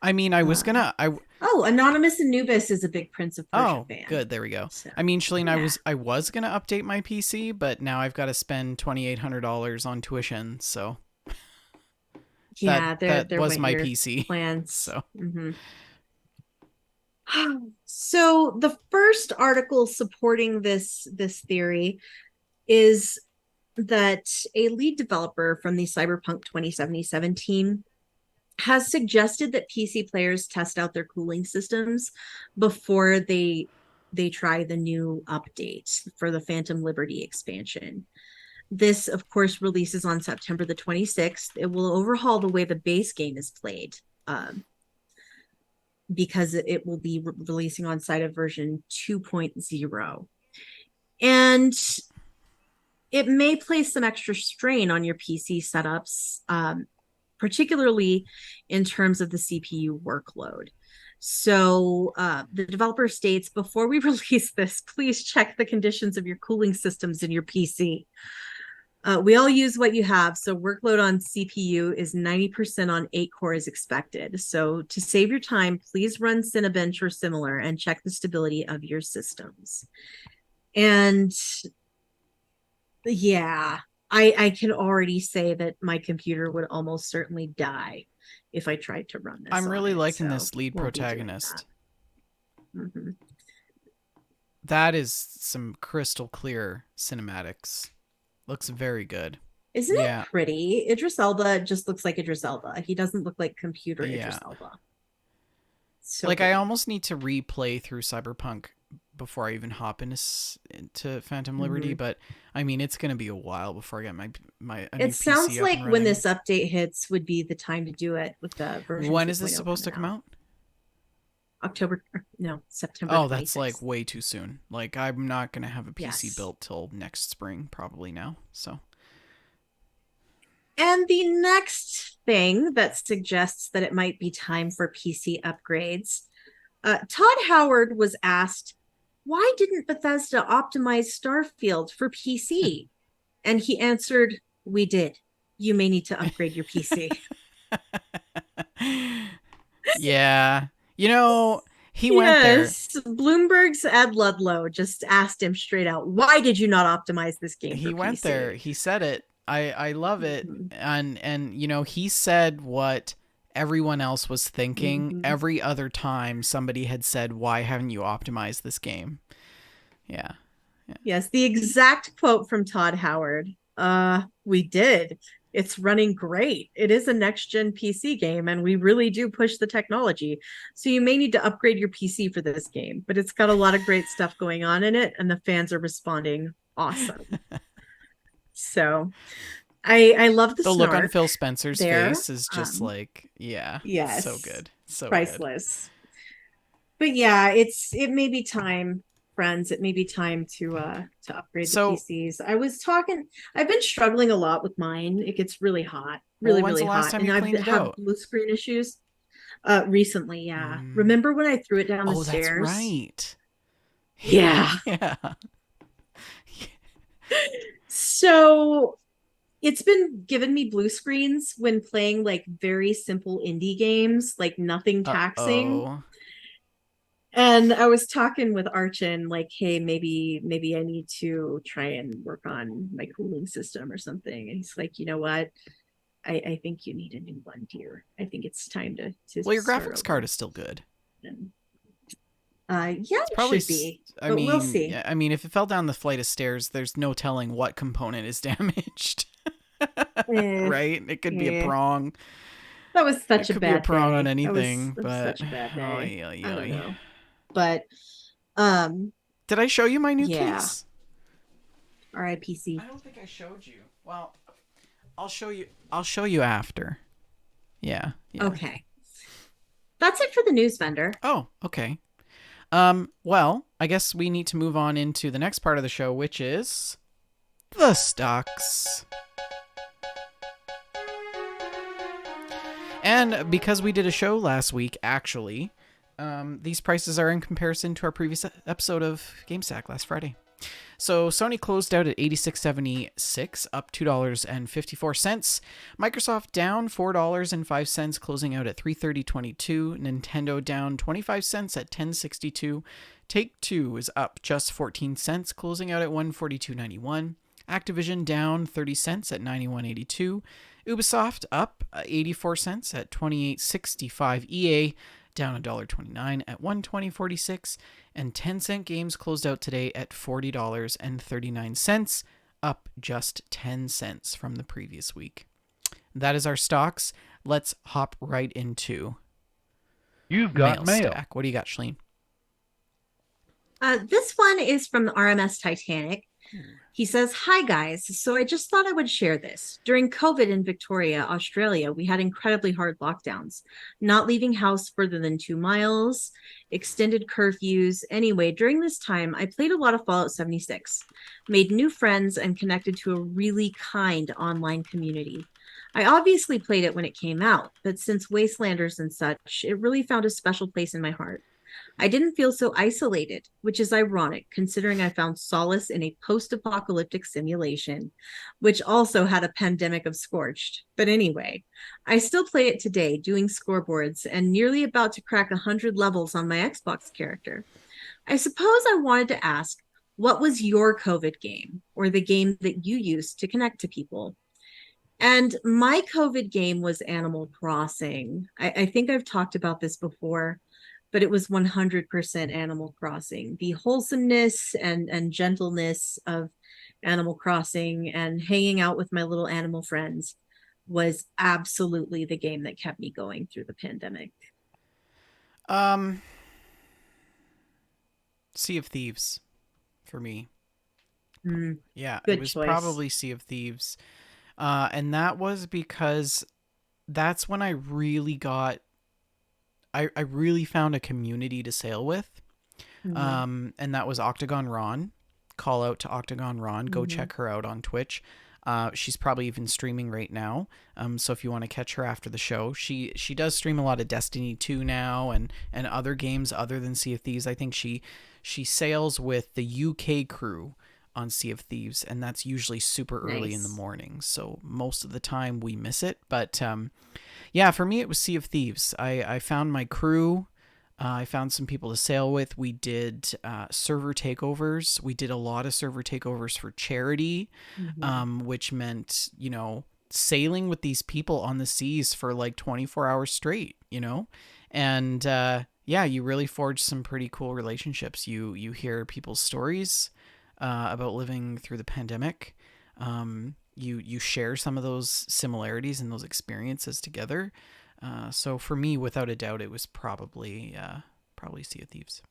I mean, I was Uh, gonna. oh, Anonymous Anubis is a big Prince of Persia Oh, fan. good. There we go. So I mean, Shalene, yeah, I was gonna update my PC, but now I've got to spend $2,800 on tuition. So yeah, that they're was my your PC. plans. So So the first article supporting this theory is that a lead developer from the Cyberpunk 2077 team has suggested that PC players test out their cooling systems before they try the new update for the Phantom Liberty expansion. This, of course, releases on September the 26th. It will overhaul the way the base game is played, because it will be releasing on site of version 2.0. And it may place some extra strain on your PC setups, particularly in terms of the CPU workload. So the developer states, before we release this, please check the conditions of your cooling systems in your PC. We all use what you have, so workload on CPU is 90% on 8 core as expected. So to save your time, please run Cinebench or similar and check the stability of your systems. And yeah, I can already say that my computer would almost certainly die if I tried to run this I'm on really it. liking So this lead won't be doing that. protagonist. Mm-hmm. That is some crystal clear cinematics. Looks very good. Isn't it Yeah, pretty? Idris Elba just looks like Idris Elba. He doesn't look like computer yeah. Idris Elba. So Like I good. almost need to replay through Cyberpunk before I even hop into Phantom Liberty, Mm-hmm. but I mean it's gonna be a while before I get my a It new sounds PC up like and when running. this update hits would be the time to do it with the version When is this 2.0 supposed coming to come out. out? October, no, September Oh, that's like 26th. way too soon. Like I'm not gonna have a PC Yes. built till next spring, probably now. So And the next thing that suggests that it might be time for PC upgrades, Todd Howard was asked, why didn't Bethesda optimize Starfield for PC? And he answered, "We did. You may need to upgrade your PC." Yeah. You know, he went there. Yes, Bloomberg's Ed Ludlow just asked him straight out, "Why did you not optimize this game He for went there. PC?" He said it. I love it. Mm-hmm. And you know, he said what everyone else was thinking Mm-hmm. every other time somebody had said, "Why haven't you optimized this game?" Yeah. Yeah. Yes, the exact quote from Todd Howard. We did. It's running great. It is a next gen PC game, and we really do push the technology. So you may need to upgrade your PC for this game, but it's got a lot of great stuff going on in it, and the fans are responding awesome. So I love the The look on snark Phil Spencer's there. face is just Um, like, yeah, so yes, good. So good. priceless. But yeah, it may be time, friends. It may be time to upgrade the So, PCs. I've been struggling a lot with mine. It gets really hot, well, really, when's really the last hot. time And you I've cleaned it had out? blue screen issues recently, yeah. Mm. Remember when I threw it down the Oh, that's stairs? right. Yeah. Yeah. So it's been giving me blue screens when playing like very simple indie games, like nothing taxing. Uh-oh. And I was talking with Archon, like, hey, maybe I need to try and work on my cooling system or something. And he's like, you know what? I think you need a new one, dear. I think it's time to Well, your start graphics card over. is still good. And yeah, It's it probably, should be, I but we'll mean, see. yeah, I mean, if it fell down the flight of stairs, there's no telling what component is damaged. Eh, Right? It could be a eh. prong. That was It such a could be a bad prong on day. anything, That was but such a bad oh, day. yeah, I don't yeah. know. But um Did I show you my new yeah. case? I RIPC. don't think I showed you. Well, I'll show you. I'll show you after. Yeah, yeah. Okay. That's it for the news vendor. Oh, okay. Well, I guess we need to move on into the next part of the show, which is the stocks. And because we did a show last week, actually, these prices are in comparison to our previous episode of GameStack last Friday. So Sony closed out at $86.76, up $2.54. Microsoft down $4.05, closing out at $330.22. Nintendo down 25 cents at $10.62. Take-Two is up just 14 cents, closing out at $142.91. Activision down 30 cents at $91.82. Ubisoft up 84 cents at $28.65. EA down $1.29 at $120.46, and Tencent Games closed out today at $40.39, up just 10 cents from the previous week. That is our stocks. Let's hop right into You've got mail. Stack. What do you got, Shalene? This one is from the RMS Titanic. He says, "Hi guys. So I just thought I would share this. During COVID in Victoria, Australia, we had incredibly hard lockdowns, not leaving house further than 2 miles, extended curfews. Anyway, during this time, I played a lot of Fallout 76, made new friends, and connected to a really kind online community. I obviously played it when it came out, but since Wastelanders and such, it really found a special place in my heart. I didn't feel so isolated, which is ironic considering I found solace in a post apocalyptic simulation, which also had a pandemic of Scorched. But anyway, I still play it today, doing scoreboards and nearly about to crack 100 levels on my Xbox character. I suppose I wanted to ask, what was your COVID game or the game that you used to connect to people? And my COVID game was Animal Crossing. I think I've talked about this before, but it was 100% Animal Crossing. The wholesomeness and gentleness of Animal Crossing and hanging out with my little animal friends was absolutely the game that kept me going through the pandemic. Um, Sea of Thieves for me. Yeah, it Good was choice. probably Sea of Thieves. And that was because that's when I really got I really found a community to sail with. Mm-hmm. And that was Octagon Ron. Call out to Octagon Ron. Go Mm-hmm. check her out on Twitch. She's probably even streaming right now. So if you want to catch her after the show, she does stream a lot of Destiny 2 now and other games other than Sea of Thieves. I think she sails with the UK crew on Sea of Thieves, and that's usually super early in the Nice. morning. So most of the time we miss it. But yeah, for me, it was Sea of Thieves. I found my crew. I found some people to sail with. We did server takeovers. We did a lot of server takeovers for charity, Mhm. which meant, sailing with these people on the seas for like 24 hours straight, And yeah, you really forge some pretty cool relationships. You hear people's stories about living through the pandemic. You share some of those similarities and those experiences together. So for me, without a doubt, it was probably Sea of Thieves.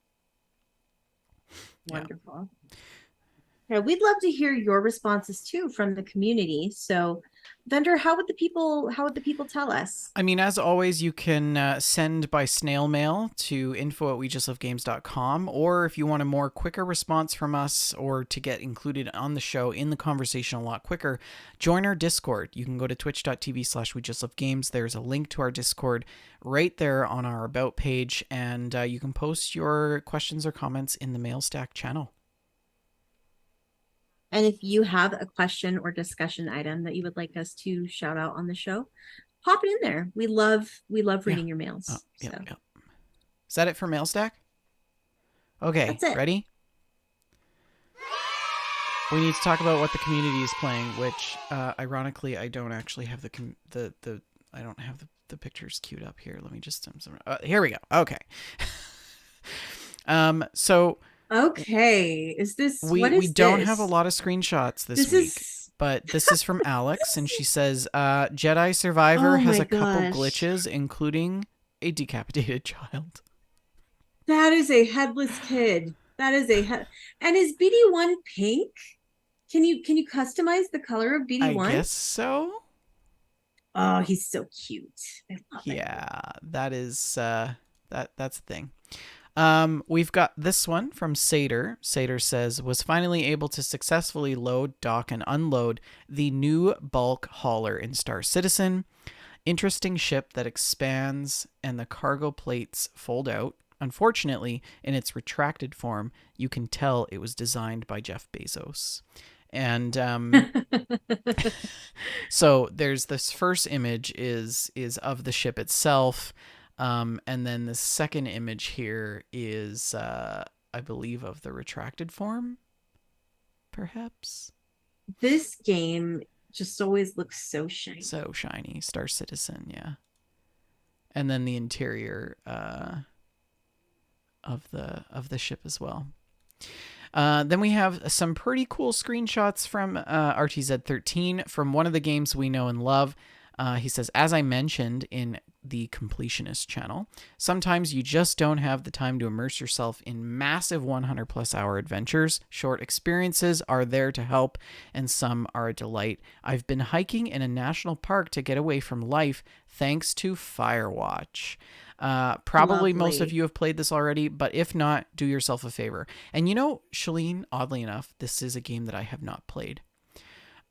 Yeah. Wonderful. Yeah, we'd love to hear your responses too from the community. So, Vendor, how would the people tell us? I mean, as always, you can send by snail mail to info@wejustlovegames.com, or if you want a more quicker response from us or to get included on the show in the conversation a lot quicker, join our Discord. You can go to twitch.tv/wejustlovegames. There's a link to our Discord right there on our About page, and you can post your questions or comments in the Mailstack channel. And if you have a question or discussion item that you would like us to shout out on the show, pop it in there. We love Yeah. reading your mails. Yep, So yep. Is that it for Mailstack? Okay, that's it. ready? We need to talk about what the community is playing, which, ironically, I don't actually have I don't have the pictures queued up here. Let me just here we go. Okay. So Okay. Is this we what we is don't this? have a lot of screenshots this This week, is but this is from Alex, and she says, Jedi Survivor oh has my a couple gosh. glitches, including a decapitated child. That is a headless kid. That is and is BD1 pink? Can you customize the color of I BD1? guess so. Oh, he's so cute. I love it. Yeah, that is that's the thing. We've got this one from Sater. Sater says, was finally able to successfully load, dock, and unload the new bulk hauler in Star Citizen. Interesting ship that expands and the cargo plates fold out. Unfortunately, in its retracted form, you can tell it was designed by Jeff Bezos. And so there's this first image is of the ship itself. And then the second image here is, I believe, of the retracted form, perhaps. This game just always looks so shiny. So shiny. Star Citizen, yeah. And then the interior of the ship as well. Then we have some pretty cool screenshots from RTZ13 from one of the games we know and love. He says, as I mentioned in the Completionist channel, sometimes you just don't have the time to immerse yourself in massive 100 plus hour adventures. Short experiences are there to help, and some are a delight. I've been hiking in a national park to get away from life thanks to Firewatch. Probably most of Lovely. you have played this already, but if not, do yourself a favor. And Shalene, oddly enough, this is a game that I have not played.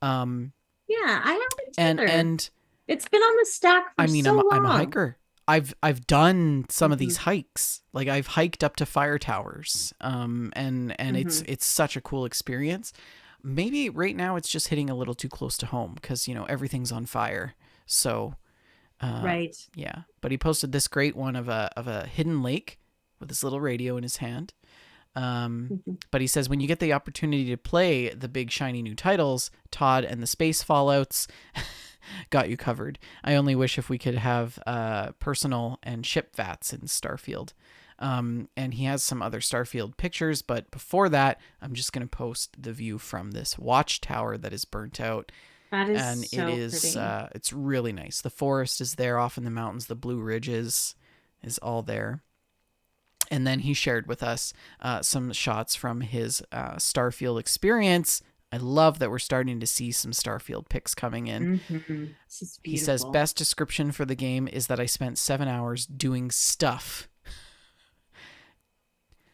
Yeah, I haven't And either. It's been on the stack for I mean, so I'm a long. hiker. I've done some of these hikes. Like I've hiked up to fire towers. And it's such a cool experience. Maybe right now it's just hitting a little too close to home because everything's on fire. So Right. yeah. But he posted this great one of a hidden lake with this little radio in his hand. But he says when you get the opportunity to play the big shiny new titles, Todd and the Space Fallouts, got you covered. I only wish if we could have personal and ship vats in Starfield. And he has some other Starfield pictures, but before that, I'm just going to post the view from this watchtower that is burnt out. That is And so it is pretty. it's really nice. The forest is there off in the mountains. The Blue Ridges is all there. And then he shared with us some shots from his Starfield experience. I love that we're starting to see some Starfield pics coming in. This is He says, beautiful. best description for the game is that I spent 7 hours doing stuff.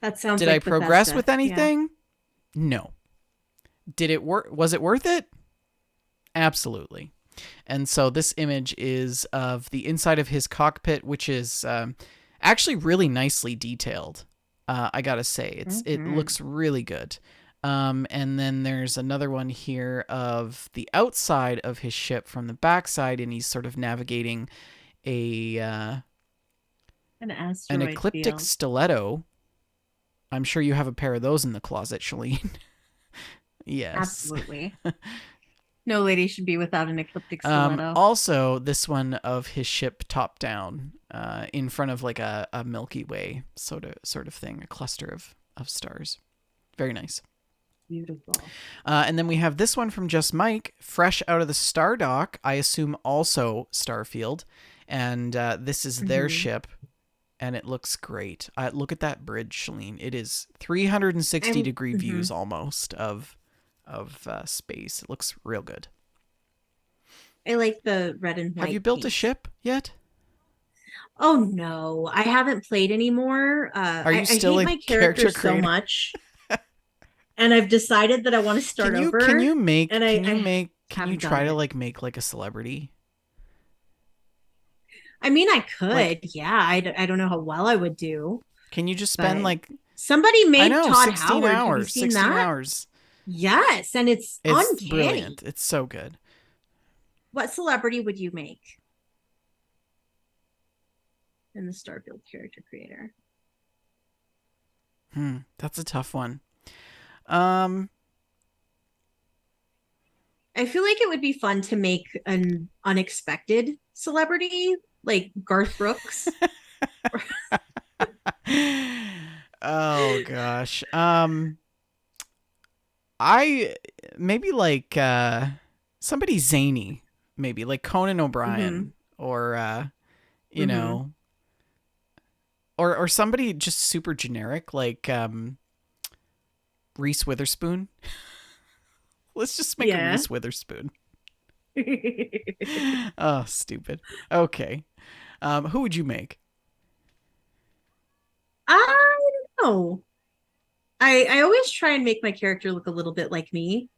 That sounds Did like I the progress Bethesda. with anything? No. Did it work? Was it worth it? Absolutely. And so this image is of the inside of his cockpit, which is actually really nicely detailed. I gotta say, it looks really good. And then there's another one here of the outside of his ship from the backside, and he's sort of navigating an asteroid ecliptic field. stiletto. I'm sure you have a pair of those in the closet, Shalene. Yes. Absolutely. No lady should be without an ecliptic stiletto. Also, this one of his ship top down, in front of like a Milky Way sort of thing, a cluster of stars. Very nice. Beautiful. And then we have this one from Just Mike, fresh out of the Star Dock, I assume also Starfield. And this is their ship, and it looks great. Look at that bridge, Shalene. It is 360-degree views almost of space. It looks real good. I like the red and white. Have you built a paint. ship yet? Oh no, I haven't played anymore. Are you still I hate a my character so creator? much, and I've decided that I want to start over. Can you make? And Can you try to make like a celebrity? I mean, I could. Yeah, I don't know how well I would do. Can you just spend like somebody made Todd 16 Howard? hours? Have you seen 16 that? hours. Yes, and it's uncanny. Brilliant. It's so good. What celebrity would you make in the Starfield character creator? That's a tough one. I feel like it would be fun to make an unexpected celebrity like Garth Brooks. Oh gosh. I maybe like somebody zany, maybe like Conan O'Brien or you know, or somebody just super generic like Reese Witherspoon. Let's just make a Reese Witherspoon. Oh, stupid. Okay. Who would you make? I don't know. I always try and make my character look a little bit like me,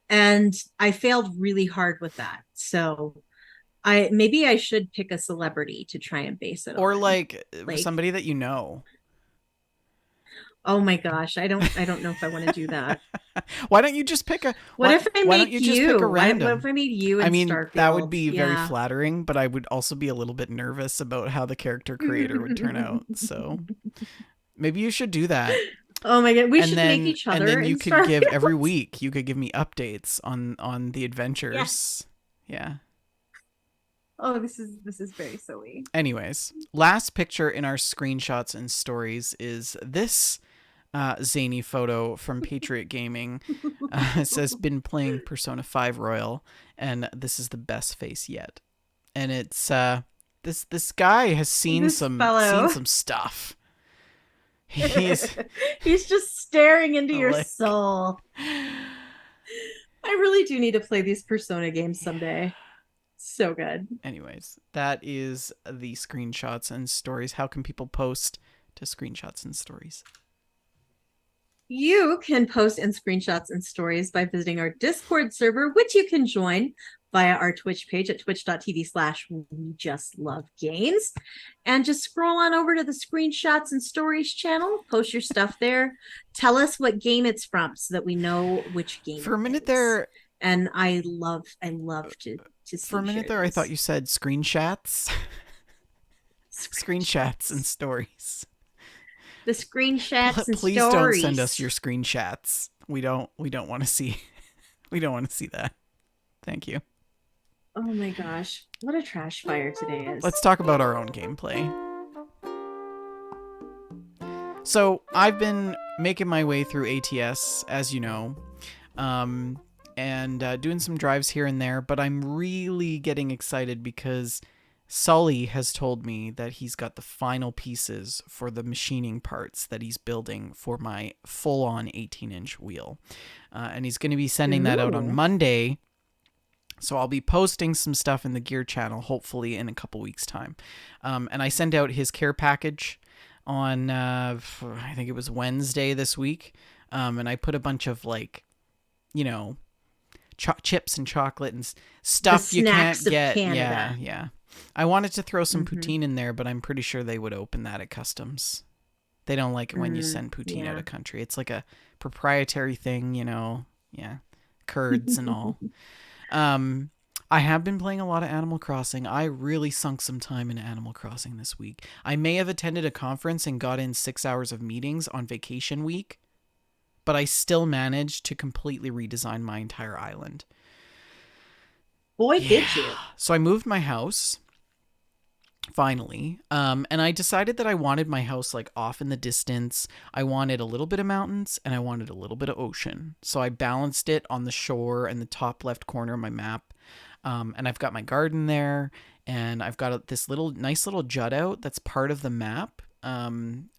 and I failed really hard with that. So maybe I should pick a celebrity to try and base it on. Or like somebody that you know. Oh my gosh, I don't know if I want to do that. Why don't you just pick a? What if I make you? Just pick a random? What if I made you? I mean, Starfield? That would be very flattering, but I would also be a little bit nervous about how the character creator would turn out. So maybe you should do that. Oh my god, we should make each other. And then you could give every week. You could give me updates on the adventures. Yes. Yeah. Oh, this is very silly. Anyways, last picture in our screenshots and stories is this zany photo from Patriot Gaming. It says, been playing Persona 5 Royal, and this is the best face yet. And it's this guy has seen some stuff. He's just staring into your soul. I really do need to play these Persona games someday. So good. Anyways, that is the screenshots and stories. How can people post to screenshots and stories? You can post in screenshots and stories by visiting our Discord server, which you can join via our Twitch page at twitch.tv/WeJustLoveGames. And just scroll on over to the screenshots and stories channel, post your stuff there. Tell us what game it's from so that we know which game. For a minute there, and I love to see. For a minute there, I thought you said screenshots. Screenshots and stories. The screenshots and Please stories. Don't send us your screenshots. We don't want to see. We don't want to see that. Thank you. Oh my gosh, what a trash fire today is. Let's talk about our own gameplay. So I've been making my way through ATS, as you know, and doing some drives here and there, but I'm really getting excited because Sully has told me that he's got the final pieces for the machining parts that he's building for my full-on 18-inch wheel. And he's going to be sending that out on Monday. So I'll be posting some stuff in the gear channel, hopefully in a couple weeks' time. And I sent out his care package on, I think it was Wednesday this week. And I put a bunch of chips and chocolate and stuff you can't get. Canada. Yeah. I wanted to throw some poutine in there, but I'm pretty sure they would open that at customs. They don't like it when you send poutine out of country. It's like a proprietary thing, Yeah, curds and all. Um, I have been playing a lot of Animal Crossing. I really sunk some time into Animal Crossing this week. I may have attended a conference and got in 6 hours of meetings on vacation week, but I still managed to completely redesign my entire island. Boy, did you. So I moved my house finally. And I decided that I wanted my house like off in the distance. I wanted a little bit of mountains and I wanted a little bit of ocean. So I balanced it on the shore and the top left corner of my map. And I've got my garden there, and I've got this nice little jut out that's part of the map,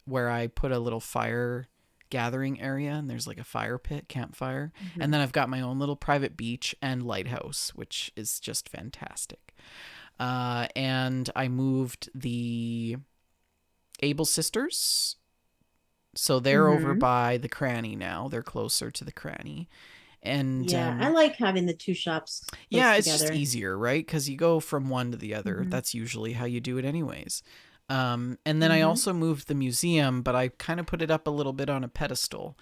where I put a little fire gathering area, and there's like a fire pit, campfire. Mm-hmm. And then I've got my own little private beach and lighthouse, which is just fantastic. And I moved the Able sisters. So they're over by the cranny now. They're closer to the cranny. And yeah, I like having the two shops yeah, it's together. just easier, right? Because you go from one to the other. That's usually how you do it anyways. And then I also moved the museum, but I kind of put it up a little bit on a pedestal,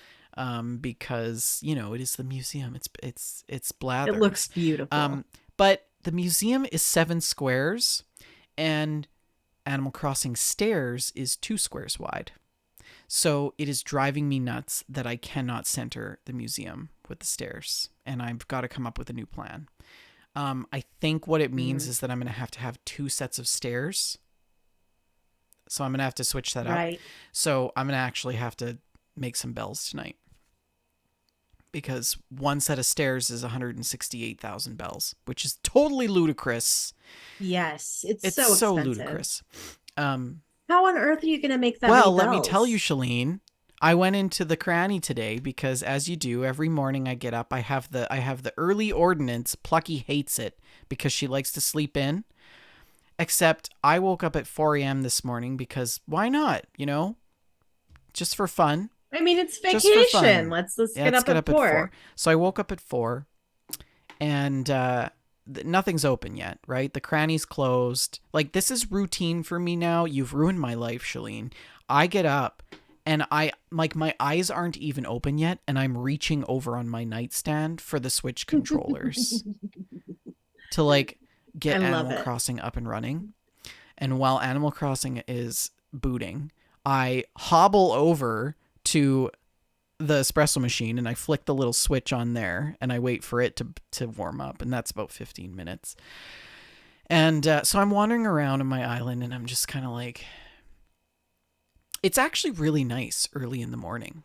because it is the museum. It's blather. It looks beautiful. But the museum is 7 squares, and Animal Crossing Stairs is 2 squares wide. So it is driving me nuts that I cannot center the museum with the stairs, and I've got to come up with a new plan. I think what it means is that I'm going to have 2 sets of stairs. So I'm going to have to switch that up. So I'm going to actually have to make some bells tonight, because one set of stairs is 168,000 bells, which is totally ludicrous. Yes, it's so expensive. Ludicrous. How on earth are you going to make that? Well, let me tell you, Shalene. I went into the cranny today because, as you do, every morning I get up. I have the early ordinance. Plucky hates it because she likes to sleep in. Except I woke up at 4 a.m. this morning because why not? Just for fun. I mean, it's vacation. Let's get up at 4. So I woke up at 4, and nothing's open yet, right? The cranny's closed. Like, this is routine for me now. You've ruined my life, Shalene. I get up and my eyes aren't even open yet, and I'm reaching over on my nightstand for the Switch controllers to get Animal Crossing up and running. And while Animal Crossing is booting, I hobble over to the espresso machine and I flick the little switch on there and I wait for it to warm up, and that's about 15 minutes. And so I'm wandering around on my island, and I'm just kind of like, it's actually really nice early in the morning.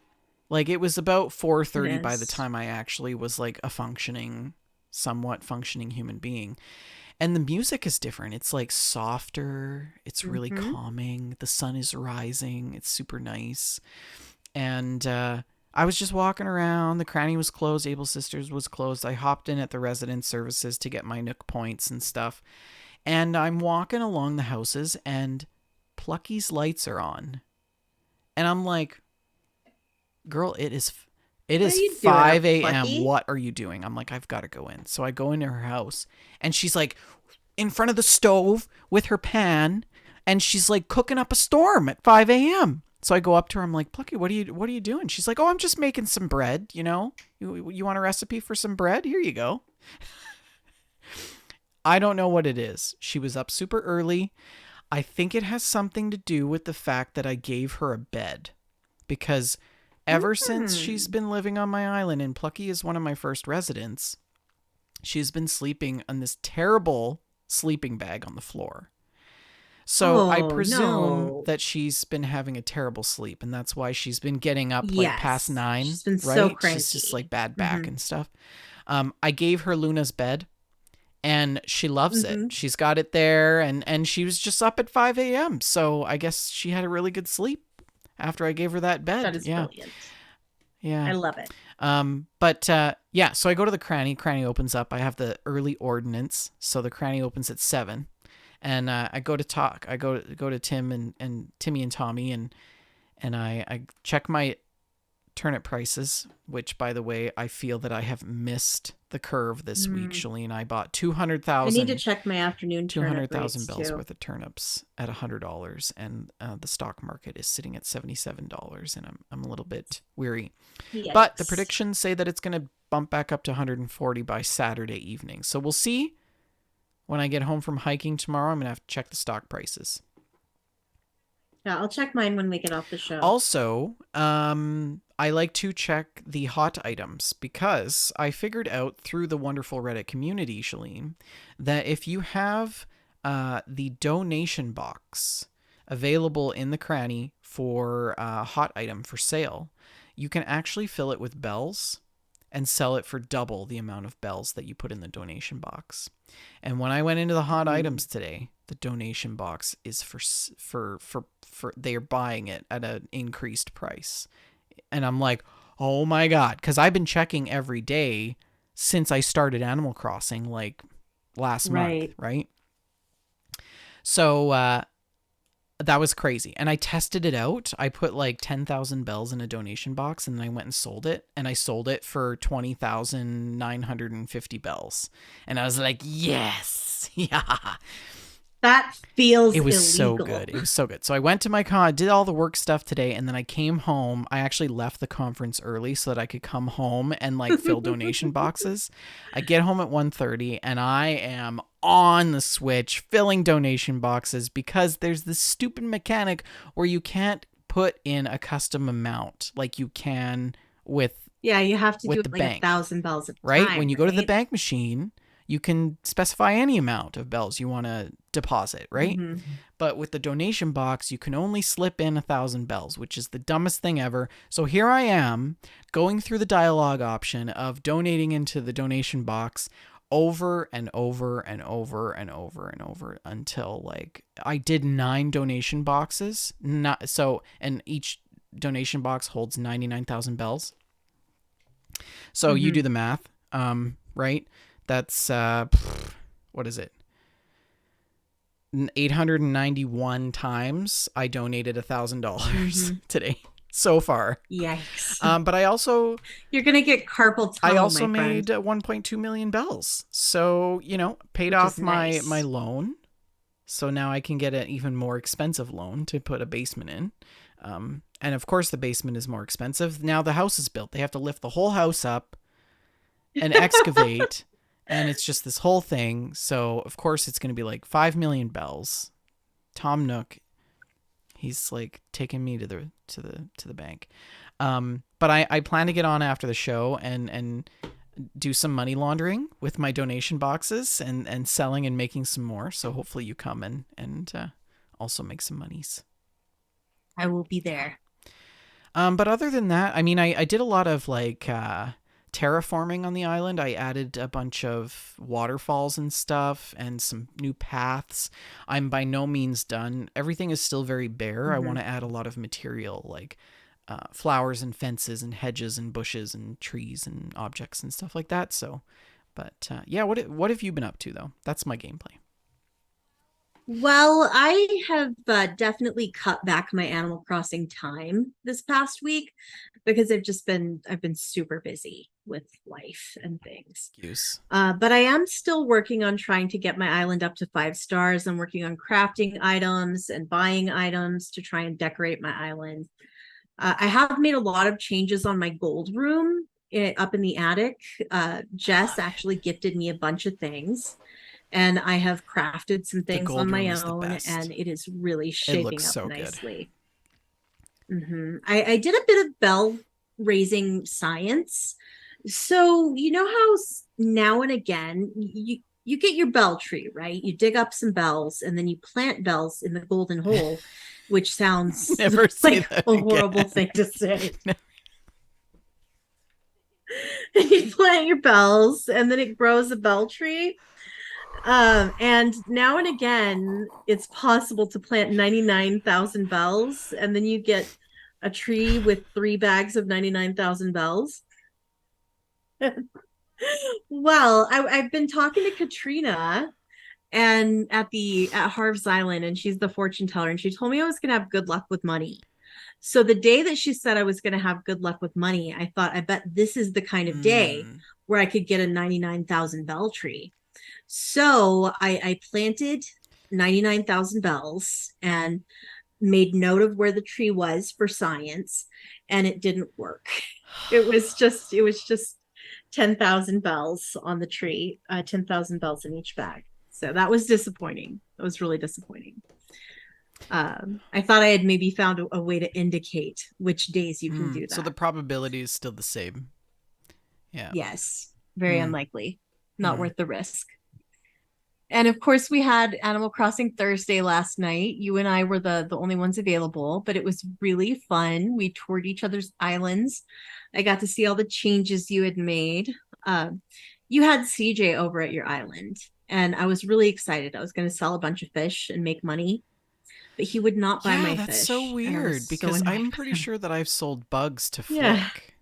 Like, it was about 4:30 by the time I actually was like a somewhat functioning human being. And the music is different. It's like softer. It's really calming. The sun is rising. It's super nice. And I was just walking around. The cranny was closed. Able Sisters was closed. I hopped in at the resident services to get my Nook points and stuff. And I'm walking along the houses, and Plucky's lights are on. And I'm like, girl, it is 5 a.m. What are you doing? I'm like, I've got to go in. So I go into her house, and she's like in front of the stove with her pan, and she's like cooking up a storm at 5 a.m. So I go up to her. I'm like, Plucky, what are you doing? She's like, oh, I'm just making some bread. You want a recipe for some bread? Here you go. I don't know what it is. She was up super early. I think it has something to do with the fact that I gave her a bed, because ever since she's been living on my island, and Plucky is one of my first residents, she's been sleeping on this terrible sleeping bag on the floor. So I presume that she's been having a terrible sleep, and that's why she's been getting up like past 9. She's been right? So cranky. She's just like bad back and stuff. I gave her Luna's bed, and she loves it. She's got it there, and she was just up at 5 a.m. So I guess she had a really good sleep after I gave her that bed. That is brilliant. Yeah. I love it. So I go to the cranny. Cranny opens up. I have the early ordinance, so the cranny opens at 7. And I go to talk. I go to Tim and Timmy and Tommy, and I check my turnip prices, which, by the way, I feel that I have missed the curve this week. Shalene, I bought I need to check my afternoon turnip 200,000 rates bells too. worth of turnips at $100, and the stock market is sitting at $77, and I'm a little bit weary. Yikes. But the predictions say that it's going to bump back up to 140 by Saturday evening. So we'll see. When I get home from hiking tomorrow, I'm going to have to check the stock prices. Yeah, I'll check mine when we get off the show. Also, I like to check the hot items because I figured out through the wonderful Reddit community, Shalene, that if you have the donation box available in the cranny for a hot item for sale, you can actually fill it with bells and sell it for double the amount of bells that you put in the donation box. And when I went into the hot items today, the donation box is for they're buying it at an increased price. And I'm like, oh my God, because I've been checking every day since I started Animal Crossing, like last month, right? So that was crazy. And I tested it out. I put like 10,000 bells in a donation box, and then I went and sold it. And I sold it for 20,950 bells. And I was like, yes, yeah. That feels It was illegal. so good. It was so good. So I went to my con, did all the work stuff today, and then I came home. I actually left the conference early so that I could come home and like fill donation boxes. I get home at 1:30 and I am on the Switch filling donation boxes because there's this stupid mechanic where you can't put in a custom amount like you can with you have to do the like bank. 1,000 bells at a right? time, When you go to the bank machine, you can specify any amount of bells you want to deposit, right? Mm-hmm. But with the donation box, you can only slip in 1,000 bells, which is the dumbest thing ever. So here I am going through the dialogue option of donating into the donation box over and over and over and over and over until like I did 9 donation boxes. And each donation box holds 99,000 bells. So you do the math, right? That's what is it? 891 times I donated $1,000 today so far. Yikes! But I also you're gonna get carpal tunnel. I also my friend. made 1.2 million bells. So paid off my loan. So now I can get an even more expensive loan to put a basement in. And of course the basement is more expensive. Now the house is built. They have to lift the whole house up and excavate. And it's just this whole thing. So of course it's going to be like 5 million bells. Tom Nook, he's like taking me to the bank. But I plan to get on after the show and do some money laundering with my donation boxes and selling and making some more. So hopefully you come and also make some monies. I will be there. But other than that, I mean, I did a lot of like terraforming on the island. I added a bunch of waterfalls and stuff and some new paths. I'm by no means done. Everything is still very bare. I want to add a lot of material like flowers and fences and hedges and bushes and trees and objects and stuff like that. So, but yeah, what have you been up to though? That's my gameplay. Well, I have definitely cut back my Animal Crossing time this past week because I've been super busy with life and things. Excuse. But I am still working on trying to get my island up to 5 stars. I'm working on crafting items and buying items to try and decorate my island. I have made a lot of changes on my gold room up in the attic. Jess actually gifted me a bunch of things. And I have crafted some things on my own, and it is really shaping up nicely. I did a bit of bell raising science. So you know how now and again you get your bell tree, right? You dig up some bells and then you plant bells in the golden hole, which sounds like a horrible thing to say. And you plant your bells and then it grows a bell tree. And now and again, it's possible to plant 99,000 bells, and then you get a tree with 3 bags of 99,000 bells. Well, I've been talking to Katrina and at Harv's Island, and she's the fortune teller, and she told me I was gonna have good luck with money. So the day that she said I was going to have good luck with money, I thought, I bet this is the kind of day where I could get a 99,000 bell tree. So I planted 99,000 bells and made note of where the tree was for science, and it didn't work. It was just 10,000 bells on the tree, 10,000 bells in each bag. So that was disappointing. It was really disappointing. I thought I had maybe found a way to indicate which days you can do that. So the probability is still the same. Yeah. Yes. Very unlikely. Not worth the risk. And of course, we had Animal Crossing Thursday last night. You and I were the only ones available, but it was really fun. We toured each other's islands. I got to see all the changes you had made. You had CJ over at your island, and I was really excited. I was going to sell a bunch of fish and make money, but he would not buy my fish. Yeah, that's so weird because I'm pretty sure that I've sold bugs to Flick.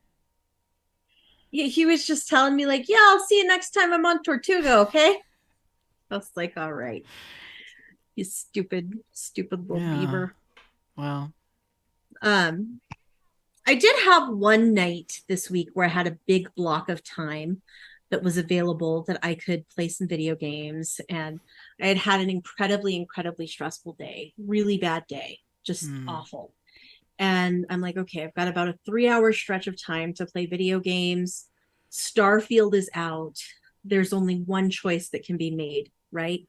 Yeah, he was just telling me like, yeah, I'll see you next time I'm on Tortuga, okay? I was like, all right. You stupid little beaver. Well. I did have one night this week where I had a big block of time that was available that I could play some video games. And I had an incredibly stressful day, really bad day, just awful. And I'm like, okay, I've got about a 3-hour stretch of time to play video games. Starfield is out. There's only one choice that can be made, right?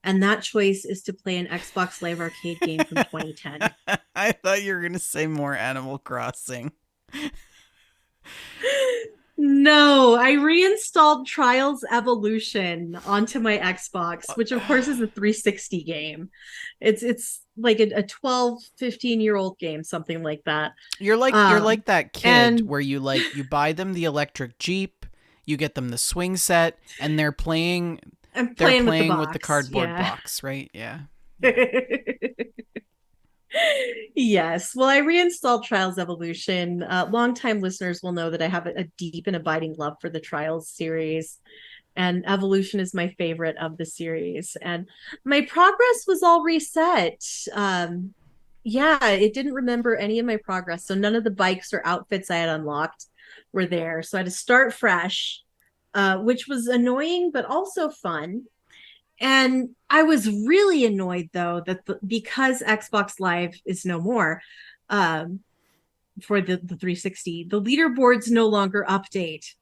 And that choice is to play an Xbox Live Arcade game from 2010. I thought you were going to say more Animal Crossing. No, I reinstalled Trials Evolution onto my Xbox, which of course is a 360 game. It's like a 12, 15-year-old game, something like that. You're like that kid where you buy them the electric Jeep, you get them the swing set, and they're playing with the cardboard box, right? Yeah. Yes. Well, I reinstalled Trials Evolution. Longtime listeners will know that I have a deep and abiding love for the Trials series, and Evolution is my favorite of the series. And my progress was all reset. It didn't remember any of my progress, so none of the bikes or outfits I had unlocked were there. So I had to start fresh, which was annoying but also fun. And I was really annoyed, though, that because Xbox Live is no more for the 360, the leaderboards no longer update.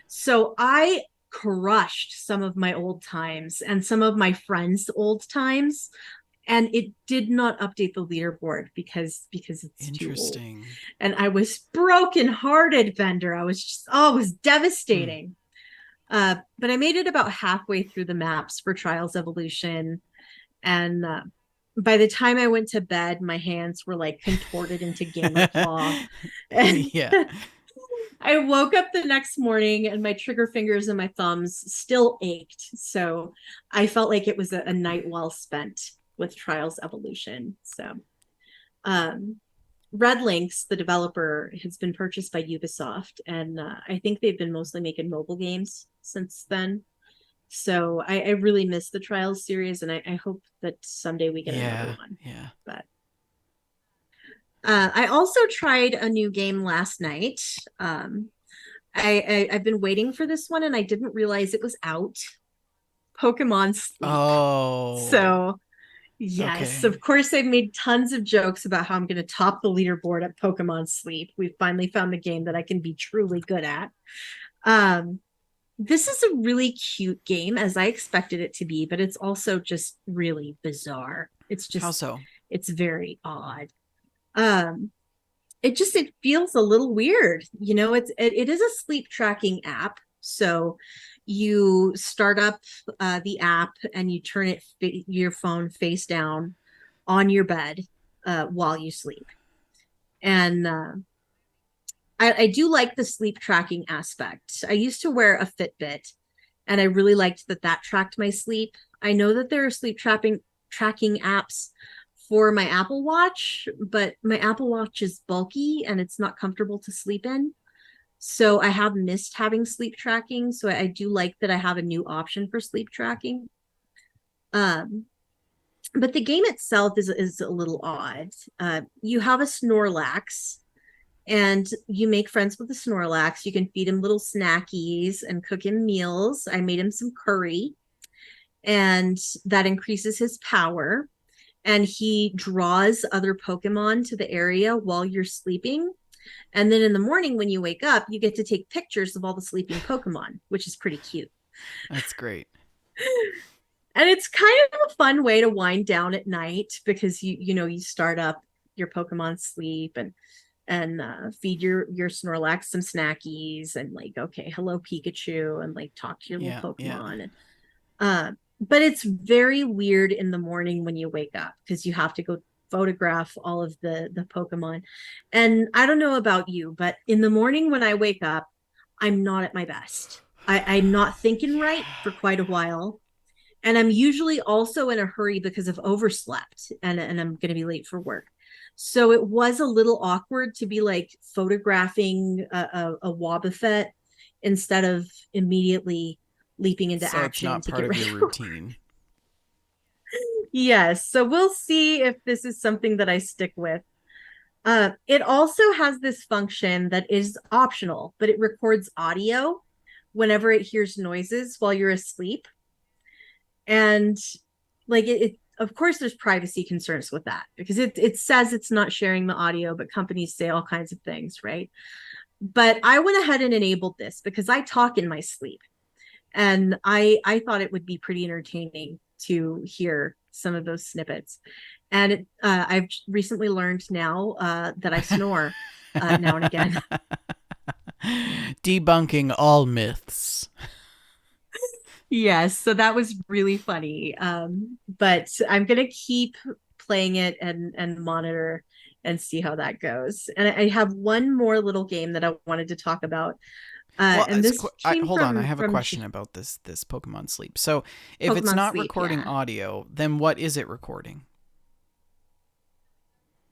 So I crushed some of my old times and some of my friends' old times, and it did not update the leaderboard because it's too old. And I was brokenhearted, Bender. I was it was devastating. But I made it about halfway through the maps for Trials Evolution. And by the time I went to bed, my hands were like contorted into gamer claw. Yeah. I woke up the next morning and my trigger fingers and my thumbs still ached. So I felt like it was a night well spent with Trials Evolution. So Red Links, the developer, has been purchased by Ubisoft, and I think they've been mostly making mobile games since then. So I really miss the Trials series, and I hope that someday we get another one. Yeah. But I also tried a new game last night. I've been waiting for this one, and I didn't realize it was out. Pokemon Sleep. Oh. So yes, of course, I've made tons of jokes about how I'm going to top the leaderboard at Pokemon Sleep. We've finally found the game that I can be truly good at. This is a really cute game, as I expected it to be, but it's also just really bizarre. It's just, how so? It's very odd. It feels a little weird. You know, it is a sleep tracking app. So you start up the app and you turn your phone face down on your bed while you sleep. And I do like the sleep tracking aspect. I used to wear a Fitbit, and I really liked that tracked my sleep. I know that there are sleep tracking apps for my Apple Watch, but my Apple Watch is bulky and it's not comfortable to sleep in. So I have missed having sleep tracking. So I do like that I have a new option for sleep tracking. But the game itself is a little odd. You have a Snorlax, and you make friends with the Snorlax. You can feed him little snackies and cook him meals. I made him some curry, and that increases his power. And he draws other Pokemon to the area while you're sleeping. And then in the morning, when you wake up, you get to take pictures of all the sleeping Pokemon, which is pretty cute. That's great. And it's kind of a fun way to wind down at night because you start up your Pokemon sleep and feed your Snorlax some snackies and like, okay, hello Pikachu, and like talk to your Yeah, little yeah. Pokemon. And but it's very weird in the morning when you wake up because you have to go photograph all of the Pokemon. And I don't know about you, but in the morning when I wake up, I'm not at my best. I'm not thinking right for quite a while. And I'm usually also in a hurry because I've overslept and I'm going to be late for work. So it was a little awkward to be like photographing a Wobbuffet instead of immediately leaping into So it's action not to part get of ready your for work. routine. Yes. So we'll see if this is something that I stick with. It also has this function that is optional, but it records audio whenever it hears noises while you're asleep. And like of course there's privacy concerns with that because it says it's not sharing the audio, but companies say all kinds of things, right? But I went ahead and enabled this because I talk in my sleep, and I thought it would be pretty entertaining to hear some of those snippets. And I've recently learned now that I snore now and again. Debunking all myths. Yes, so that was really funny. But I'm gonna keep playing it and monitor and see how that goes. And I have one more little game that I wanted to talk about. Well, And this came hold on. I have a from question about this Pokemon Sleep. So, if it's Pokemon not Sleep. recording Yeah, audio, then what is it recording?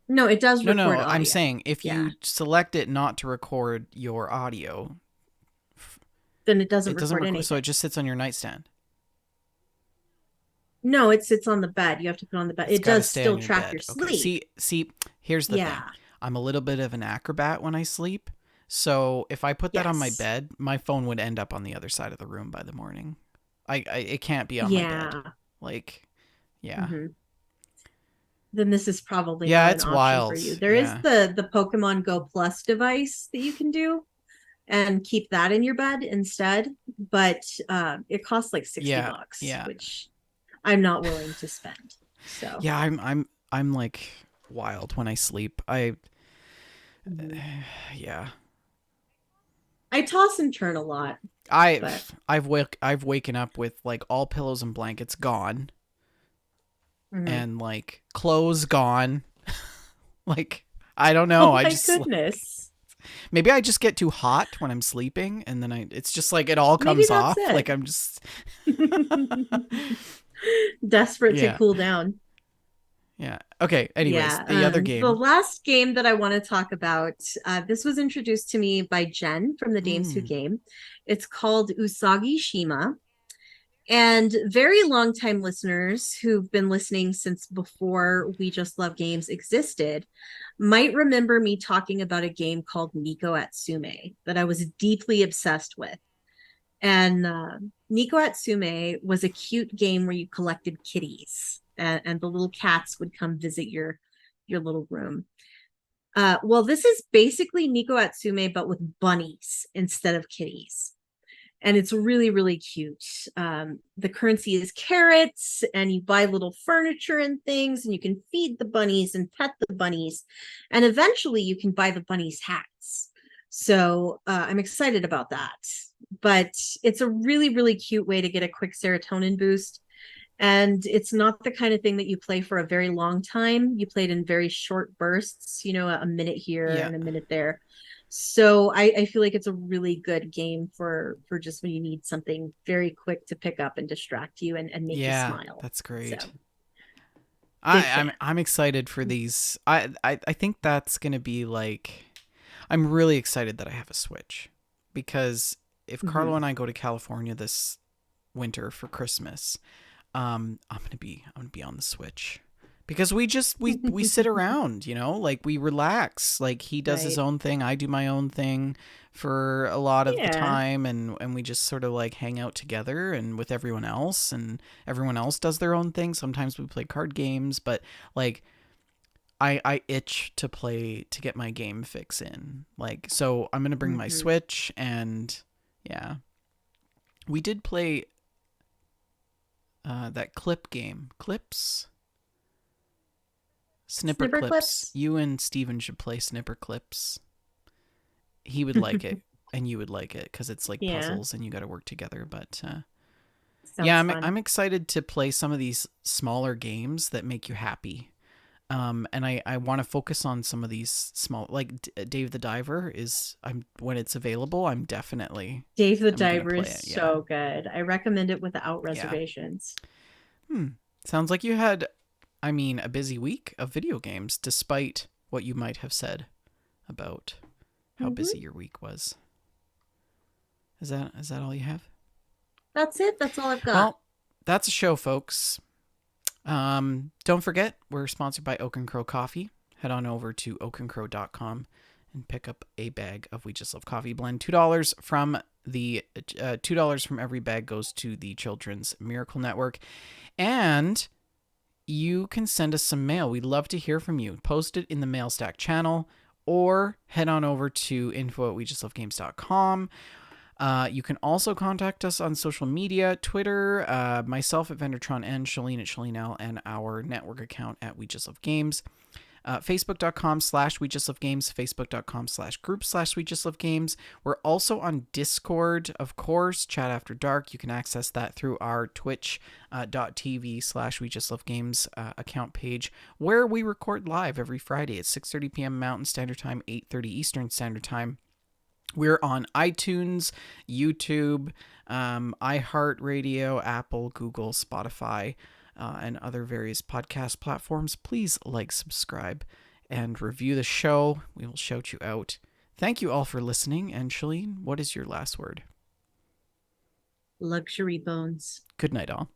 no, it does record No. I'm audio. saying if Yeah, you select it not to record your audio, then it doesn't it doesn't record record. So anything. it just sits on your nightstand. No, it sits on the bed. You have to put it on the bed. It's It got to does stay on still your track your bed. Okay. sleep. See. Here's the thing. Yeah. I'm a little bit of an acrobat when I sleep. So if I put that on my Yes. bed, my phone would end up on the other side of the room by the morning. It can't be on my bed. Yeah. Like, yeah. Mm-hmm. Then this is probably Yeah, not an it's option for wild. you. There is Yeah. the Pokemon Go Plus device that you can do and keep that in your bed instead, but it costs like 60 Yeah. bucks, Yeah. which I'm not willing to spend. So, Yeah, I'm like wild when I sleep. mhm. Yeah. I toss and turn a lot, but I've waken up with like all pillows and blankets gone mhm. and like clothes gone. Like I don't Oh know. my goodness. Maybe I just get too hot when I'm sleeping and then it's just like it all Maybe comes that's off. Like it. I'm just Desperate to yeah. cool down. Yeah. Okay, anyways, Yeah. the other The game. last game that I want to talk about, this was introduced to me by Jen from the Dames Who Mm. Game. It's called Usagi Shima. And very long time listeners who've been listening since before We Just Love Games existed might remember me talking about a game called Nico Atsume that I was deeply obsessed with. And Nico Atsume was a cute game where you collected kitties, and the little cats would come visit your little room. Well, this is basically Nico Atsume, but with bunnies instead of kitties. And it's really, really cute. The currency is carrots, and you buy little furniture and things, and you can feed the bunnies and pet the bunnies. And eventually you can buy the bunnies hats. So I'm excited about that. But it's a really, really cute way to get a quick serotonin boost. And it's not the kind of thing that you play for a very long time. You play it in very short bursts, a minute here Yeah. and a minute there. So I feel like it's a really good game for just when you need something very quick to pick up and distract you and make you Yeah, smile. that's So great. big fan. I'm excited for these. I think that's gonna be like I'm really excited that I have a Switch because if Carlo Mhm. and I go to California this winter for Christmas, I'm gonna be on the Switch. Because we sit around, like we relax. Like he does his Right. own thing, I do my own thing for a lot of the Yeah. time, and we just sort of like hang out together and with everyone else, and everyone else does their own thing. Sometimes we play card games, but like I itch to get my game fix in. Like, so I'm gonna bring my Hmm. Switch, and yeah, we did play that clip game, Clips. Snipper Snipper Clips. clips. You and Steven should play Snipper Clips. He would like it, and you would like it because it's like Yeah. puzzles and you got to work together. But yeah, Sounds fun. I'm excited to play some of these smaller games that make you happy. And I want to focus on some of these small, like Dave the Diver is. When it's available, Dave the I'm gonna Diver play is it. Yeah, so good. I recommend it without yeah. reservations. Sounds like you had, a busy week of video games, despite what you might have said about how Hmm. busy your week was. Is that all you have? That's it. That's all I've got. Well, that's a show, folks. Don't forget, we're sponsored by Oak and Crow Coffee. Head on over to oakandcrow.com and pick up a bag of We Just Love Coffee blend. $2 from the $2 from every bag goes to the Children's Miracle Network, and you can send us some mail. We'd love to hear from you. Post it in the MailStack channel, or head on over to info@wejustlovegames.com. You can also contact us on social media, Twitter, myself at Vendertron and Shalene at ShaleneL, and our network account at We Just Love Games. Facebook.com/We Just Love Games, Facebook.com/group/We Just Love Games. We're also on Discord, of course, Chat After Dark. You can access that through our Twitch.tv/We Just Love Games account page, where we record live every Friday at 6:30 p.m. Mountain Standard Time, 8:30 Eastern Standard Time. We're on iTunes, YouTube, iHeartRadio, Apple, Google, Spotify, and other various podcast platforms. Please like, subscribe, and review the show. We will shout you out. Thank you all for listening. And Shalene, what is your last word? Luxury bones. Good night, all.